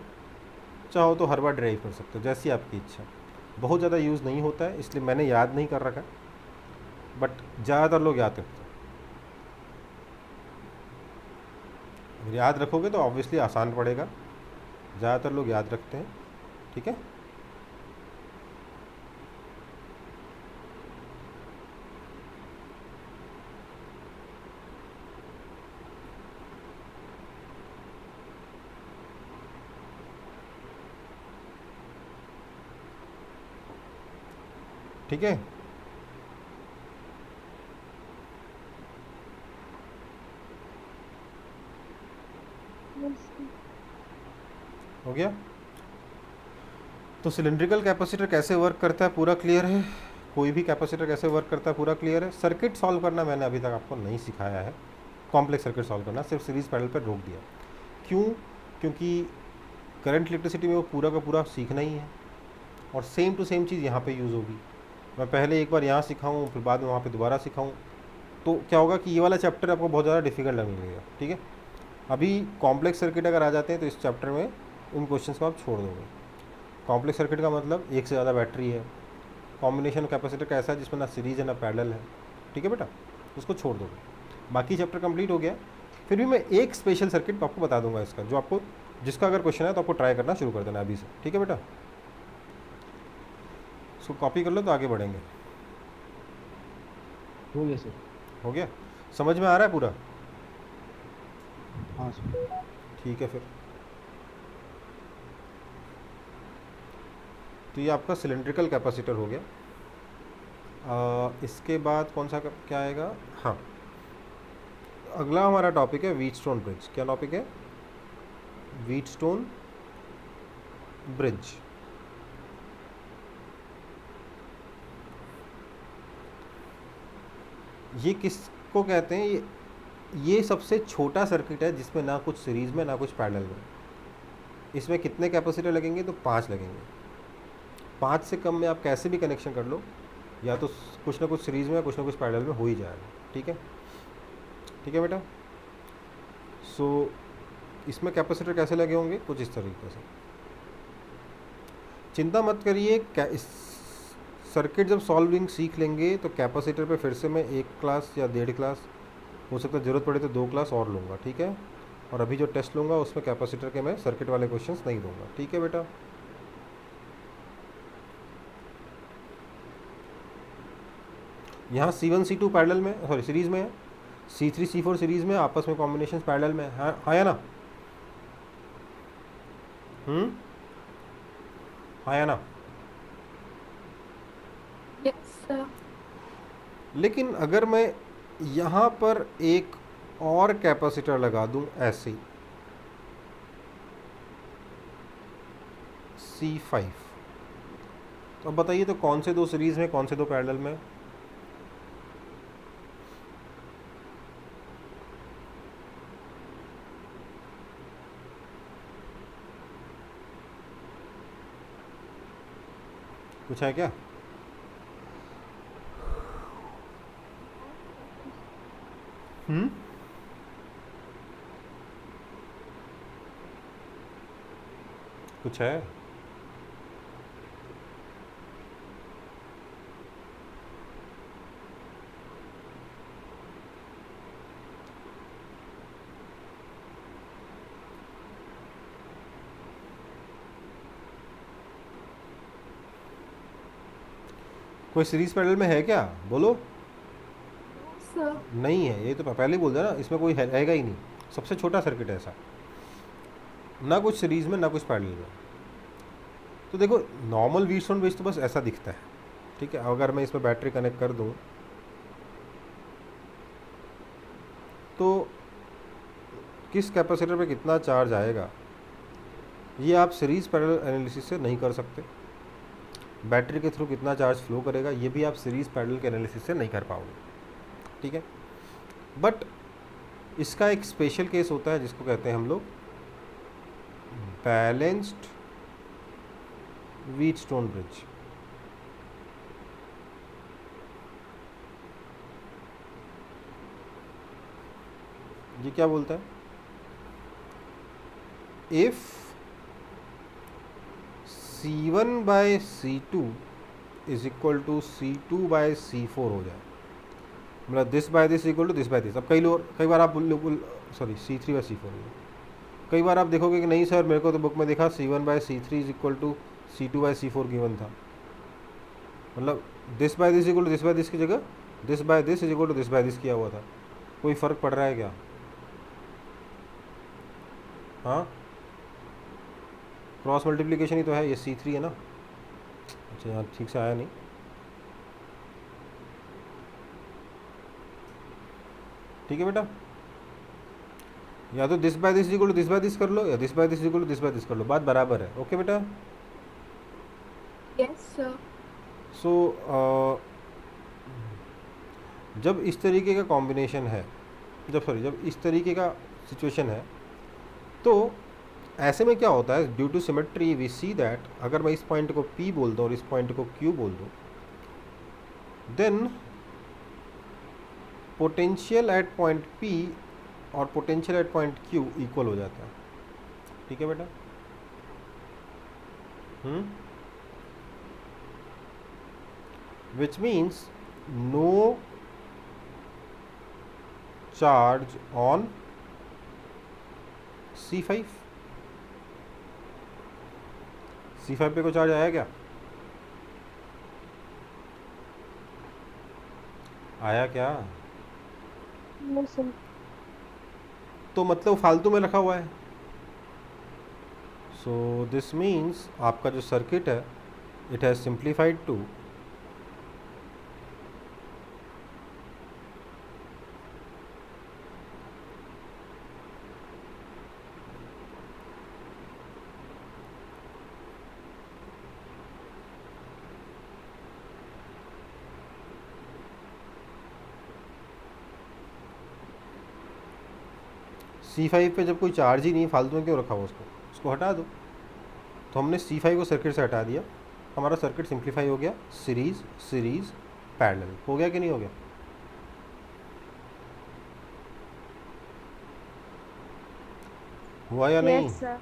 चाहो तो हर बार ड्राइव कर सकते हो, जैसी आपकी इच्छा। बहुत ज़्यादा यूज़ नहीं होता है इसलिए मैंने याद नहीं कर रखा, बट ज़्यादातर लोग याद रखते हैं। अगर याद रखोगे तो ऑब्वियसली आसान पड़ेगा, ज़्यादातर लोग याद रखते हैं। ठीक है, ठीक है। यस हो गया। तो सिलेंड्रिकल कैपेसिटर कैसे वर्क करता है पूरा क्लियर है, कोई भी कैपेसिटर कैसे वर्क करता है पूरा क्लियर है। सर्किट सॉल्व करना मैंने अभी तक आपको नहीं सिखाया है, कॉम्प्लेक्स सर्किट सॉल्व करना सिर्फ सीरीज पैरेलल पर रोक दिया। क्यों? क्योंकि करंट इलेक्ट्रिसिटी में वो पूरा का पूरा सीखना ही है, और सेम टू सेम चीज़ यहाँ पे यूज़ होगी। मैं पहले एक बार यहाँ सिखाऊँ, फिर बाद में वहाँ पे दोबारा सिखाऊँ, तो क्या होगा कि ये वाला चैप्टर आपको बहुत ज़्यादा डिफिकल्ट लगने लगेगा। ठीक है, अभी कॉम्प्लेक्स सर्किट अगर आ जाते हैं तो इस चैप्टर में उन क्वेश्चंस को आप छोड़ दोगे। कॉम्प्लेक्स सर्किट का मतलब एक से ज़्यादा बैटरी है, कॉम्बिनेशन कैपेसिटर का ऐसा है जिसमें ना सीरीज है ना पैरेलल है। ठीक है बेटा, उसको छोड़ दोगे, बाकी चैप्टर कंप्लीट हो गया। फिर भी मैं एक स्पेशल सर्किट आपको बता दूंगा इसका, जो आपको, जिसका अगर क्वेश्चन है तो आपको ट्राई करना शुरू कर देना अभी से। ठीक है बेटा, इसको कॉपी कर लो तो आगे बढ़ेंगे। हो गया सर। हो गया, समझ में आ रहा है पूरा? हाँ सर। ठीक है, फिर तो ये आपका सिलेंड्रिकल कैपेसिटर हो गया। इसके बाद कौन सा क्या आएगा? हाँ, अगला हमारा टॉपिक है व्हीटस्टोन ब्रिज। क्या टॉपिक है? Wheatstone bridge. ये किसको कहते हैं? ये सबसे छोटा सर्किट है जिसमें ना कुछ सीरीज में ना कुछ पैरेलल में। इसमें कितने कैपेसिटर लगेंगे? तो 5 लगेंगे। 5 से कम में आप कैसे भी कनेक्शन कर लो, या तो कुछ ना कुछ सीरीज में कुछ ना कुछ पैरेलल में हो ही जाएगा। ठीक है, ठीक है बेटा। सो इसमें कैपेसिटर कैसे लगे होंगे? कुछ इस तरीके से। चिंता मत करिए, इस सर्किट जब सॉल्विंग सीख लेंगे तो कैपेसिटर पे फिर से मैं 1 क्लास या 1.5 क्लास, हो सकता है ज़रूरत पड़े तो 2 क्लास और लूँगा। ठीक है, और अभी जो टेस्ट लूँगा उसमें कैपेसिटर के मैं सर्किट वाले क्वेश्चंस नहीं दूंगा। ठीक है बेटा, यहाँ C1 C2 पैरेलल में, सॉरी सीरीज़ में है, C3 C4 सीरीज़ में, आपस में कॉम्बिनेशन पैरेलल में है। हाँ या ना? हाँ या ना? Yes sir. लेकिन अगर मैं यहाँ पर एक और कैपेसिटर लगा दूँ ऐसे ही, C5, तो अब बताइए तो कौन से 2 सीरीज़ में, कौन से 2 पैरेलल में? कुछ है क्या? कुछ है? कोई सीरीज पैरेलल में है क्या, बोलो। सर नहीं है, ये तो पहले ही बोल दिया ना, इसमें कोई रहेगा ही नहीं। सबसे छोटा सर्किट है ऐसा, ना कुछ सीरीज में ना कुछ पैरेलल में। तो देखो नॉर्मल व्हीटस्टोन ब्रिज तो बस ऐसा दिखता है, ठीक है। अगर मैं इसमें बैटरी कनेक्ट कर दूं तो किस कैपेसिटर पे कितना चार्ज आएगा ये आप सीरीज पैरेलल एनालिसिस से नहीं कर सकते। बैटरी के थ्रू कितना चार्ज फ्लो करेगा ये भी आप सीरीज पैरेलल के एनालिसिस से नहीं कर पाओगे, ठीक है। बट इसका एक स्पेशल केस होता है जिसको कहते हैं हम लोग बैलेंस्ड व्हीटस्टोन ब्रिज। ये क्या बोलता है, if C1 by C2 is equal to C2 by C4 हो जाए, मतलब this by this equal to this by this. अब कई बार आप सॉरी C3 बाय C4 हो जाए। कई बार आप देखोगे कि नहीं सर मेरे को तो बुक में देखा C1 by C3 is equal to C2 by C4 given था, मतलब this by this equal to this by this की जगह this by this is equal to this by this किया हुआ था। कोई फ़र्क पड़ रहा है क्या? हाँ, क्रॉस मल्टीप्लिकेशन ही तो है, ये C3 है ना। अच्छा यहाँ ठीक से आया नहीं, ठीक है बेटा। या तो this by this equal to this by this कर लो, या this by this equal to this by this कर लो, बात बराबर है। ओके बेटा। Yes sir. सो जब इस तरीके का कॉम्बिनेशन है, जब इस तरीके का सिचुएशन है, तो ऐसे में क्या होता है, due to symmetry we see that अगर मैं इस पॉइंट को P बोल दूँ और इस पॉइंट को Q बोल दूँ, then potential at point P और potential at point Q equal हो जाता है, ठीक है बेटा। Which means no charge on C5। C5 पे कोई चार्ज आया क्या? आया क्या? No sir. तो मतलब फालतू में रखा हुआ है। सो दिस मीन्स आपका जो सर्किट है it has simplified to C5 पे जब कोई चार्ज ही नहीं, फालतू में क्यों रखा हुआ उसको हटा दो। तो हमने C5 को सर्किट से हटा दिया, हमारा सर्किट सिंप्लीफाई हो गया, सीरीज सीरीज पैरेलल हो गया कि नहीं हो गया? हुआ या नहीं? Yes sir.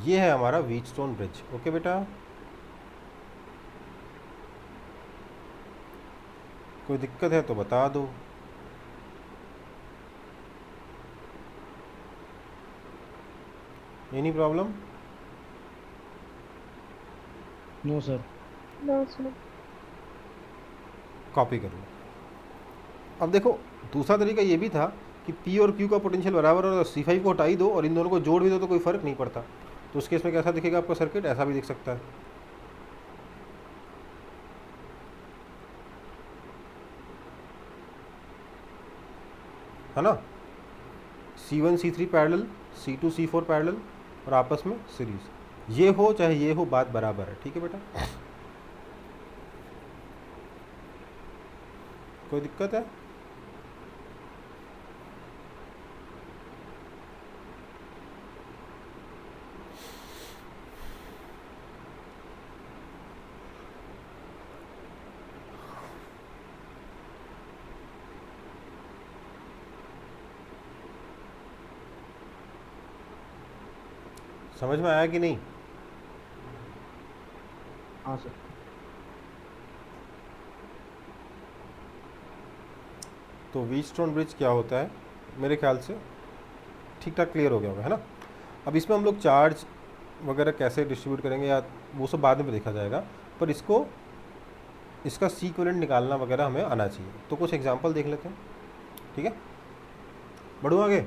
ये है हमारा व्हीटस्टोन ब्रिज। ओके बेटा, कोई दिक्कत है तो बता दो। Any problem? No sir. No sir. Copy कर लो। अब देखो दूसरा तरीका ये भी था कि P और Q का पोटेंशियल बराबर और C5 को हटा ही दो और इन दोनों को जोड़ भी दो तो कोई फ़र्क नहीं पड़ता। तो उस केस में कैसा दिखेगा आपका सर्किट? ऐसा भी दिख सकता है ना। C1 C3 parallel, C2 C4 parallel और आपस में सीरीज। ये हो चाहे ये हो, बात बराबर है, ठीक है बेटा। कोई दिक्कत है? समझ में आया कि नहीं? हाँ सर। तो व्हीटस्टोन ब्रिज क्या होता है, मेरे ख्याल से ठीक ठाक क्लियर हो गया होगा, है ना। अब इसमें हम लोग चार्ज वगैरह कैसे डिस्ट्रीब्यूट करेंगे या वो सब बाद में देखा जाएगा, पर इसको इसका सी इक्विवेलेंट निकालना वगैरह हमें आना चाहिए। तो कुछ एग्जांपल देख लेते हैं, ठीक है। बढ़ूँ आगे।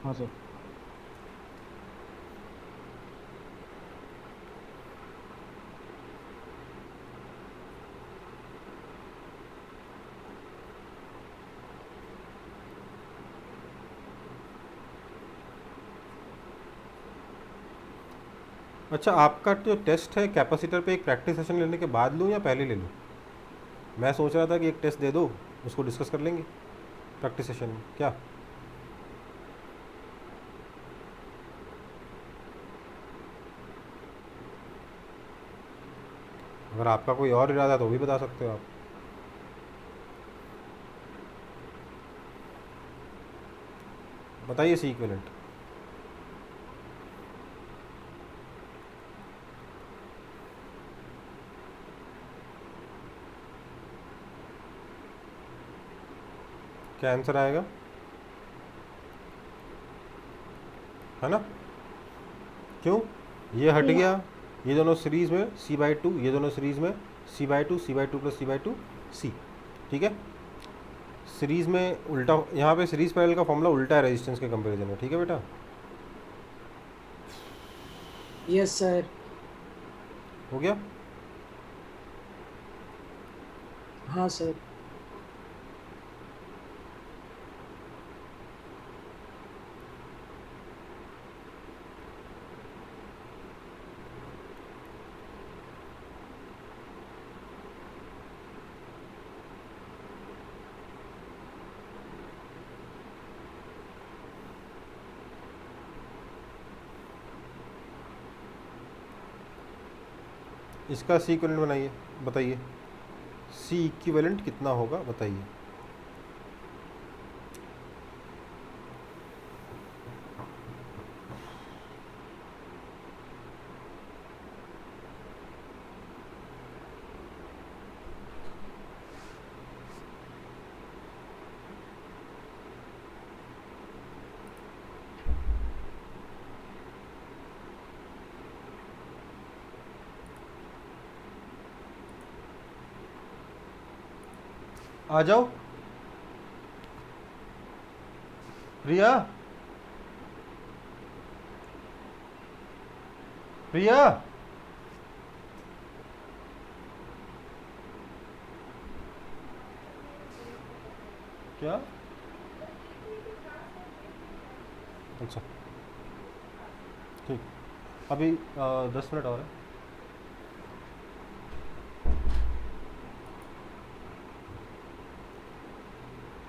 हाँ सर। अच्छा, आपका जो टेस्ट है कैपेसिटर पे एक प्रैक्टिस सेशन लेने के बाद लूँ या पहले ले लूँ? मैं सोच रहा था कि एक टेस्ट दे दो, उसको डिस्कस कर लेंगे प्रैक्टिस सेशन में, क्या? अगर आपका कोई और इरादा है तो वो भी बता सकते हो आप। बताइए सी इक्विवेलेंट। क्या आंसर आएगा, है ना? क्यों? ये हट गया, ये दोनों सीरीज में C/2, ये दोनों सीरीज में C/2, C/2 plus C/2 C, ठीक है। सीरीज में उल्टा, यहाँ पे सीरीज पैरेलल का फॉर्मूला उल्टा है रेजिस्टेंस के कंपैरिजन में, ठीक है बेटा। Yes sir. हो गया? हाँ सर। इसका सी इक्विवेलेंट बनाइए, बताइए सी इक्विवेलेंट कितना होगा, बताइए। आ जाओ प्रिया, प्रिया, क्या? अच्छा ठीक, अभी 10 मिनट और है।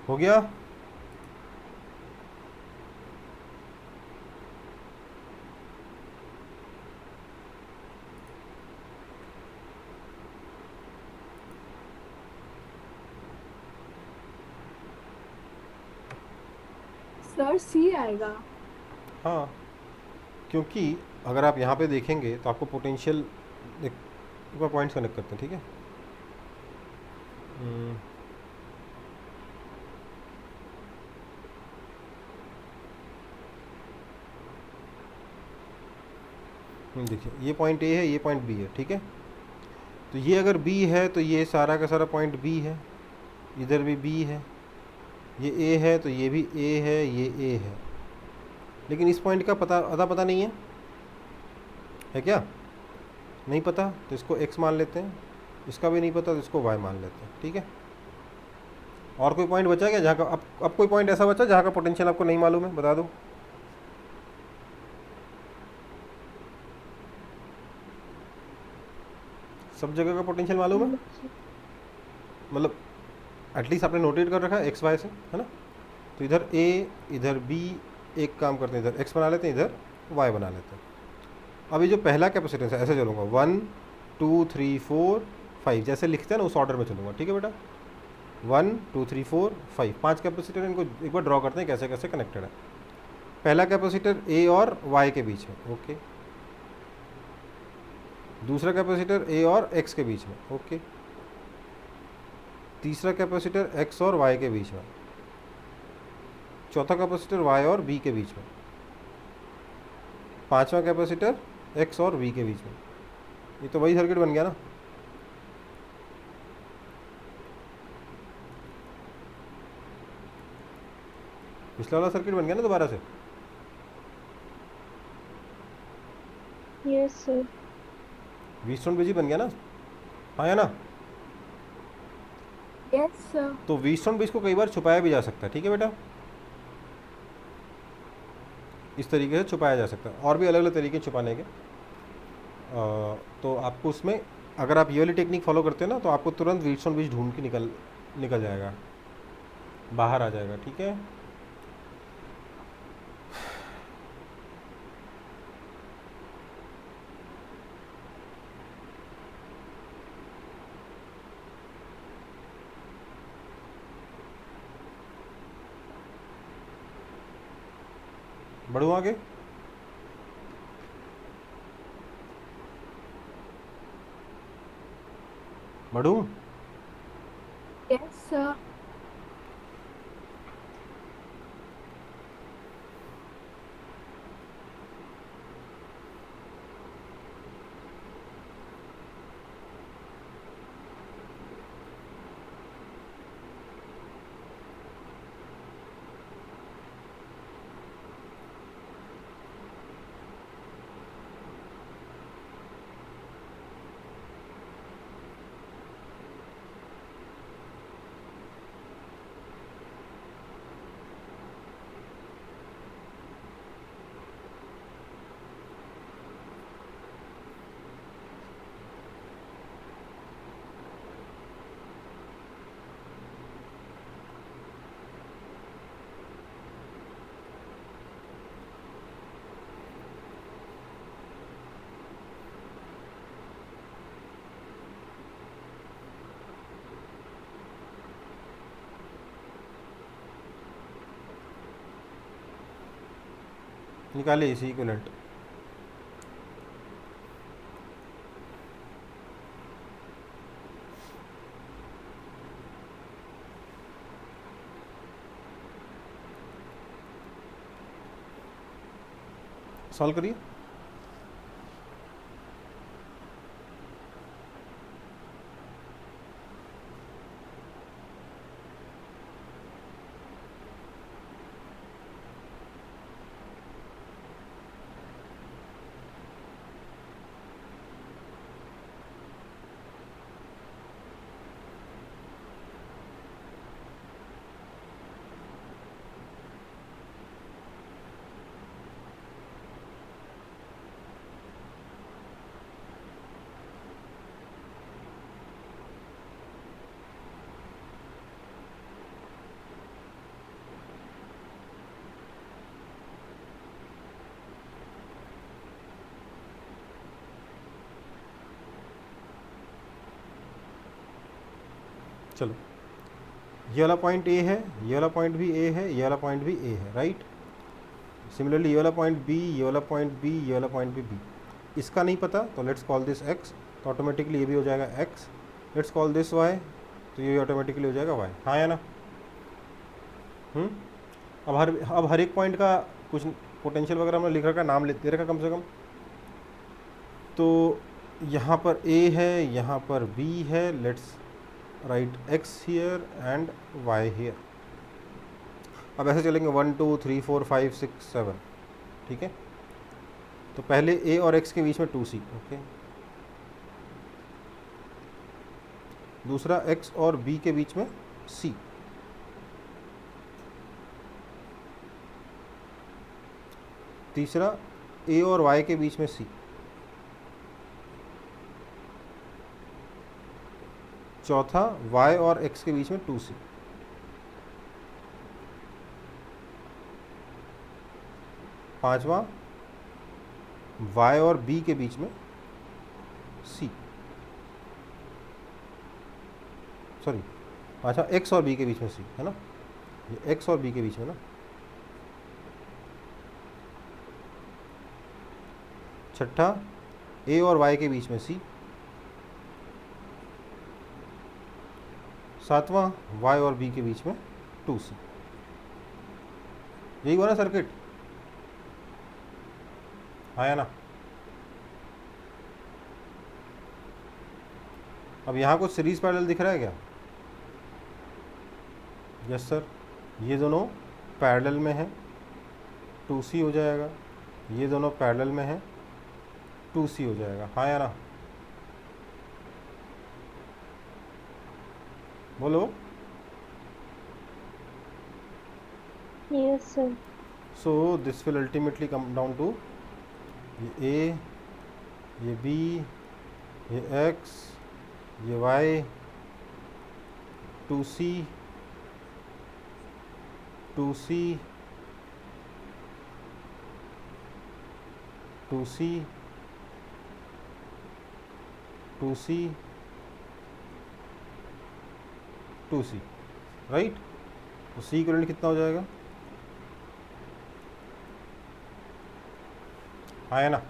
हो गया? सर सी आएगा। हाँ, क्योंकि अगर आप यहाँ पे देखेंगे तो आपको पोटेंशियल, एक बार पॉइंट्स कनेक्ट करते हैं, ठीक है। देखिए ये पॉइंट ए है, ये पॉइंट बी है, ठीक है। तो ये अगर बी है तो ये सारा का सारा पॉइंट बी है, इधर भी बी है, ये ए है तो ये भी ए है, ये ए है। लेकिन इस पॉइंट का पता नहीं है क्या? नहीं पता तो इसको x मान लेते हैं, इसका भी नहीं पता तो इसको y मान लेते हैं, ठीक है। और कोई पॉइंट बचा क्या जहाँ का, अब कोई पॉइंट ऐसा बचा जहाँ का पोटेंशियल आपको नहीं मालूम है, बता दो। सब जगह का पोटेंशियल मालूम है, मतलब एटलीस्ट आपने नोटेट कर रखा है एक्स वाई से, है ना। तो इधर ए इधर बी, एक काम करते हैं इधर एक्स बना लेते हैं, इधर वाई बना लेते हैं। अभी जो पहला कैपेसिटेंस है ऐसे चलूँगा 1 2 3 4 5, जैसे लिखते हैं ना उस ऑर्डर में चलूँगा, ठीक है बेटा। 1 2 3 4 5, 5 कैपेसिटर, इनको एक बार ड्रॉ करते हैं कैसे कैसे कनेक्टेड है। पहला कैपेसिटर ए और वाई के बीच में, ओके। दूसरा कैपेसिटर ए और एक्स के बीच में, ओके। तीसरा कैपेसिटर एक्स और वाई के बीच में। चौथा कैपेसिटर वाई और बी के बीच में। पांचवा कैपेसिटर एक्स और वी के बीच में। ये तो वही सर्किट बन गया ना। पिछला वाला सर्किट बन गया ना दोबारा से। Yes sir. व्हीटस्टोन ब्रिज ही बन गया ना। हाँ या ना। Yes sir. तो व्हीटस्टोन ब्रिज को कई बार छुपाया भी जा सकता है, ठीक है बेटा, इस तरीके से छुपाया जा सकता है। और भी अलग अलग तरीके छुपाने के। तो आपको उसमें अगर आप ये वाली टेक्निक फॉलो करते हैं ना तो आपको तुरंत व्हीटस्टोन ब्रिज ढूंढ के निकल जाएगा, बाहर आ जाएगा, ठीक है। बढ़ू आगे। बढ़ू। Yes sir. निकालिए इसी इक्विवेलेंट। सॉल्व करिए। चलो, ये वाला पॉइंट ए है, ये वाला पॉइंट भी ए है, ये वाला पॉइंट भी ए है, राइट। सिमिलरली ये वाला पॉइंट बी, ये वाला पॉइंट बी, ये वाला पॉइंट भी बी। इसका नहीं पता तो लेट्स कॉल दिस एक्स, तो ऑटोमेटिकली ये भी हो जाएगा X. Let's call this Y, तो ये भी ऑटोमेटिकली हो जाएगा वाई। हाँ या ना। अब हर एक पॉइंट का कुछ पोटेंशियल वगैरह हमने लिख रखा, नाम दे रखा कम से कम। तो यहाँ पर ए है, यहाँ पर बी है, let's write x here and y here। अब ऐसे चलेंगे 1 2 3 4 5 6 7, ठीक है। तो पहले a और x के बीच में 2c, ओके। दूसरा x और b के बीच में c। तीसरा a और y के बीच में c। चौथा y और x के बीच में 2c। पांचवा y और b के बीच में c, सॉरी पांचवा x और b के बीच में c, है ना। ये x और b के बीच में ना। छठा a और y के बीच में c। सातवां y और b के बीच में 2c। यही हुआ ना सर्किट, हाँ या ना। अब यहाँ कुछ सीरीज पैरेलल दिख रहा है क्या? यस सर, ये दोनों पैरेलल में हैं, 2C हो जाएगा। ये दोनों पैरेलल में हैं, 2C हो जाएगा। हाँ या ना? बोलो। Yes, sir. So this will ultimately come down to ये A, ये B, ये X, ये Y, 2C, 2C, 2C, 2C, 2C, right? तो C इक्विवेलेंट कितना हो जाएगा? हाँ है ना?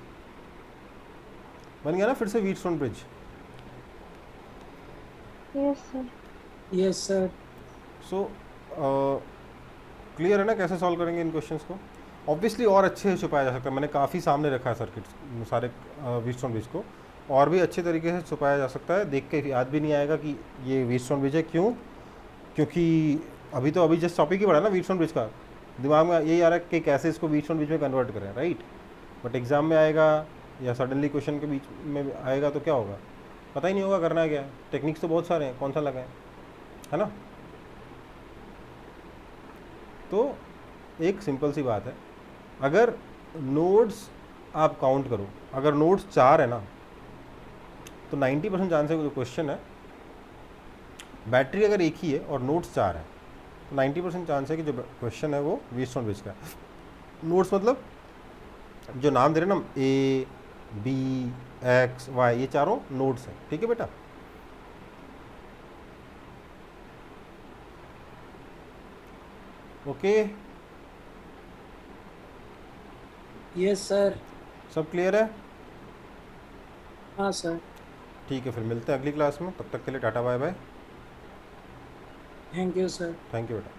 बन गया ना फिर से Wheatstone bridge? Yes, sir. Yes sir. So clear है ना कैसे सॉल्व करेंगे इन क्वेश्चंस को? ऑब्वियसली और अच्छे से छुपाया जा सकता है, मैंने काफ़ी सामने रखा है सर्किट सारे व्हीटस्टोन ब्रिज को, और भी अच्छे तरीके से छुपाया जा सकता है। देख के याद भी नहीं आएगा कि ये व्हीटस्टोन ब्रिज है। क्यों? क्योंकि अभी जस्ट टॉपिक ही पढ़ा ना व्हीटस्टोन ब्रिज का, दिमाग में यही आ रहा है कि कैसे इसको व्हीटस्टोन ब्रिज में कन्वर्ट करें, राइट? बट एग्जाम में आएगा या सडनली क्वेश्चन के बीच में आएगा तो क्या होगा, पता ही नहीं होगा करना है क्या है। टेक्निक्स तो बहुत सारे हैं, कौन सा लगाएं, है ना? तो एक सिंपल सी बात है, अगर नोड्स आप काउंट करो, अगर नोड्स 4 है ना तो 90% चांस है जो क्वेश्चन है, बैटरी अगर एक ही है और नोड्स 4 है तो 90% चांस है कि जो क्वेश्चन है वो व्हीटस्टोन ब्रिज का है। नोड्स मतलब जो नाम दे रहे हैं ना, A, B, X, Y, ये चारों नोड्स हैं, ठीक है बेटा? Okay, yes sir. सब क्लियर है? हाँ सर। ठीक है, फिर मिलते हैं अगली क्लास में। तब तक के लिए टाटा bye bye. Thank you sir. Thank you बेटा।